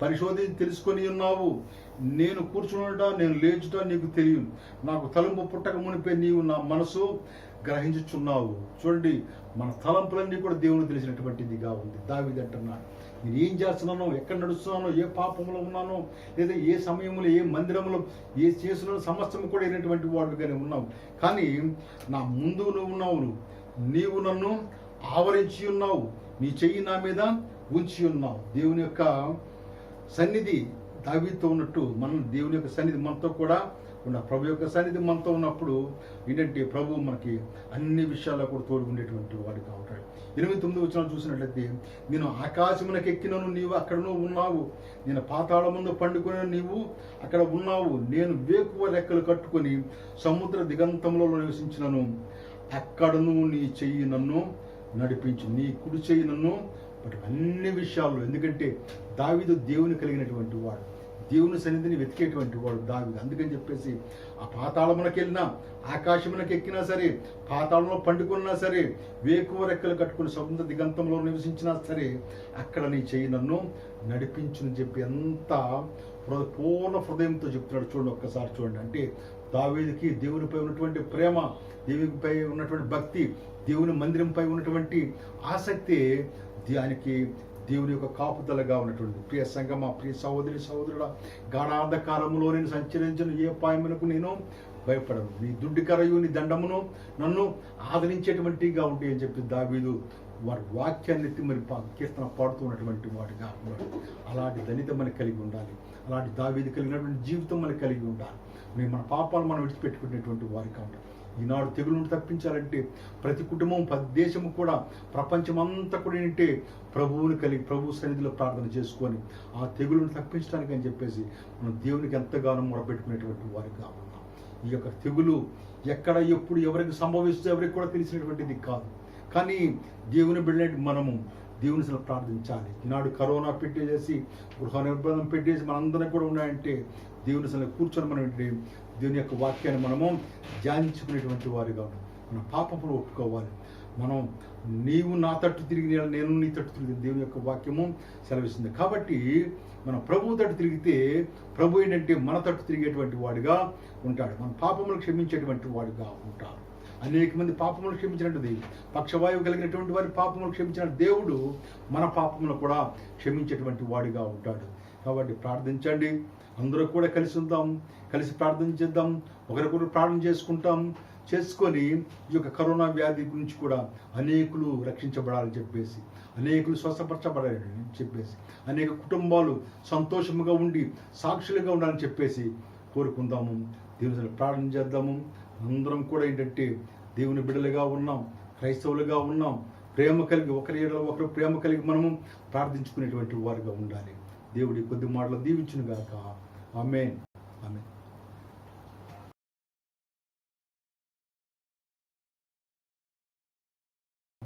పరిశోధించి తెలుసుకొని ఉన్నావు. నేను కూర్చున్నట, నేను లేచుట నీకు తెలియదు. నాకు తలంపు పుట్టక మునిపే నీవు నా మనసు గ్రహించుచున్నావు. చూడండి, మన తలంపులన్నీ కూడా దేవుడు తెలిసినటువంటిదిగా ఉంది. దావీదు అంటున్నాడు, నేను ఏం చేస్తున్నానో, ఎక్కడ నడుస్తున్నానో, ఏ పాపంలో ఉన్నానో, లేదా ఏ సమయంలో, ఏ మందిరంలో, ఏ చేస్తున్నానో సమస్తము కూడా అయినటువంటి వాడుగానే ఉన్నావు. కానీ నా ముందు నువ్వు ఉన్నావు. నీవు నన్ను ఆవరించి ఉన్నావు. నీ చెయ్యి నా మీద ఉంచి ఉన్నావు. దేవుని యొక్క సన్నిధి దావీదుతో ఉన్నట్టు మనం దేవుని యొక్క సన్నిధి మనతో కూడా ఉన్న ప్రభు యొక్క సన్నిధి మనతో ఉన్నప్పుడు ఏంటంటే ప్రభు మనకి అన్ని విషయాల్లో కూడా తోడుకుండేటువంటి వాడిగా ఉంటాడు. 8-9 వచనాలు చూసినట్లయితే, నేను ఆకాశమునకు ఎక్కినను, నీవు అక్కడను ఉన్నావు. నేను పాతాళమును పండుకొని, నీవు అక్కడ ఉన్నావు. నేను వేకువ రెక్కలు కట్టుకొని సముద్ర దిగంతంలో నివసించినను, అక్కడను నీ చెయ్యి నన్ను నడిపించు, నీ కుడి చెయ్యి నన్ను బట్ అన్ని విషయాల్లో. ఎందుకంటే దావీదు దేవుని కలిగినటువంటి వాడు, దేవుని సన్నిధిని వెతికేటువంటి వాడు దావీదు. అందుకని చెప్పేసి ఆ పాతాళమునకు వెళ్ళినా, ఆకాశమునకు ఎక్కినా సరే, పాతాళంలో పండుకున్నా సరే, వేకువ రెక్కలు కట్టుకుని సముద్ర దిగంతంలో నివసించినా సరే, అక్కడ నీ చెయ్యి నన్ను నడిపించుని చెప్పి ఎంత పూర్ణ హృదయంతో చెప్తున్నాడు. చూడండి, ఒక్కసారి చూడండి. అంటే దావీదుకి దేవునిపై ఉన్నటువంటి ప్రేమ, దేవునిపై ఉన్నటువంటి భక్తి, దేవుని మందిరంపై ఉన్నటువంటి ఆసక్తి, దానికి దేవుని యొక్క కాపుదలగా ఉన్నటువంటి. ప్రియ సంగమా, ప్రియ సహోదరుడా, గాఢాంధకారములో నేను సంచరించను, ఏ పాయమునకు నేను భయపడను. నీ దుడ్డికరయు నీ దండమును నన్ను ఆదరించేటువంటిగా ఉంటాయి అని చెప్పి దావీదు వారి వాక్యాన్ని ఎత్తి మరి కీర్తన పాడుతున్నటువంటి వాడిగా ఉన్నాడు. అలాంటి ధనిత మనకి కలిగి ఉండాలి. అలాంటి దావీదు కలిగినటువంటి జీవితం మనకి కలిగి ఉండాలి. మన పాపాలు మనం విడిచిపెట్టుకునేటువంటి వారిగా ఉండాలి. ఈనాడు తెగులను తప్పించాలంటే ప్రతి కుటుంబం, ప్రతి దేశము కూడా, ప్రపంచం అంతా కూడా ఏంటంటే ప్రభువుని కలిగి ప్రభు సన్నిధిలో ప్రార్థన చేసుకొని ఆ తెగులను తప్పించడానికి అని చెప్పేసి మనం దేవునికి ఎంతగానో మొరపెట్టుకునేటువంటి వారిగా ఉన్నాం. ఈ యొక్క తెగులు ఎక్కడ, ఎప్పుడు, ఎవరికి సంభవిస్తుందో ఎవరికి కూడా తెలిసినటువంటిది కాదు. కానీ దేవుని బిడ్డలైన మనము దేవుని అసలు ప్రార్థించాలి. ఈనాడు కరోనా పెట్టేసి, గృహ నిర్బంధం పెట్టేసి మనందరం కూడా ఉన్నాయంటే దేవుని అసలు కూర్చొని మనం దేవుని యొక్క వాక్యాన్ని మనము ధ్యానించుకునేటువంటి వారిగా ఉన్నాం. మన పాపములు ఒప్పుకోవాలి. మనం నీవు నా తట్టు తిరిగి నేను నీ తట్టు తిరిగి దేవుని యొక్క వాక్యము సెలవిస్తుంది. కాబట్టి మనం ప్రభు తట్టు తిరిగితే ప్రభు ఏంటంటే మన తట్టు తిరిగేటువంటి వాడిగా ఉంటాడు, మన పాపములు క్షమించేటువంటి వాడిగా ఉంటాడు. అనేక మంది పాపములు క్షమించినట్టు పక్షవాయువు కలిగినటువంటి వారి పాపములు క్షమించిన దేవుడు మన పాపములు కూడా క్షమించేటువంటి వాడిగా ఉంటాడు. కాబట్టి ప్రార్థించండి, అందరూ కూడా కలిసి ఉందాం, కలిసి ప్రార్థన చేద్దాం, ఒకరికొకరు ప్రార్థన చేసుకొని ఈ యొక్క కరోనా వ్యాధి గురించి కూడా అనేకులు రక్షించబడాలని చెప్పేసి, అనేకులు స్వస్థపరచబడాలని చెప్పేసి, అనేక కుటుంబాలు సంతోషముగా ఉండి సాక్షులుగా ఉండాలని చెప్పేసి కోరుకుందాము. దేవుని ప్రార్థన చేద్దాము. అందరం కూడా ఏంటంటే దేవుని బిడ్డలుగా ఉన్నాం, క్రైస్తవులుగా ఉన్నాం, ప్రేమ కలిగి ఒకరు ప్రేమ కలిగి మనము ప్రార్థించుకునేటువంటి వారుగా ఉండాలి. దేవుడి కొద్ది మాటలు దీవించును గాక. ఆమేన్. ఆమేన్.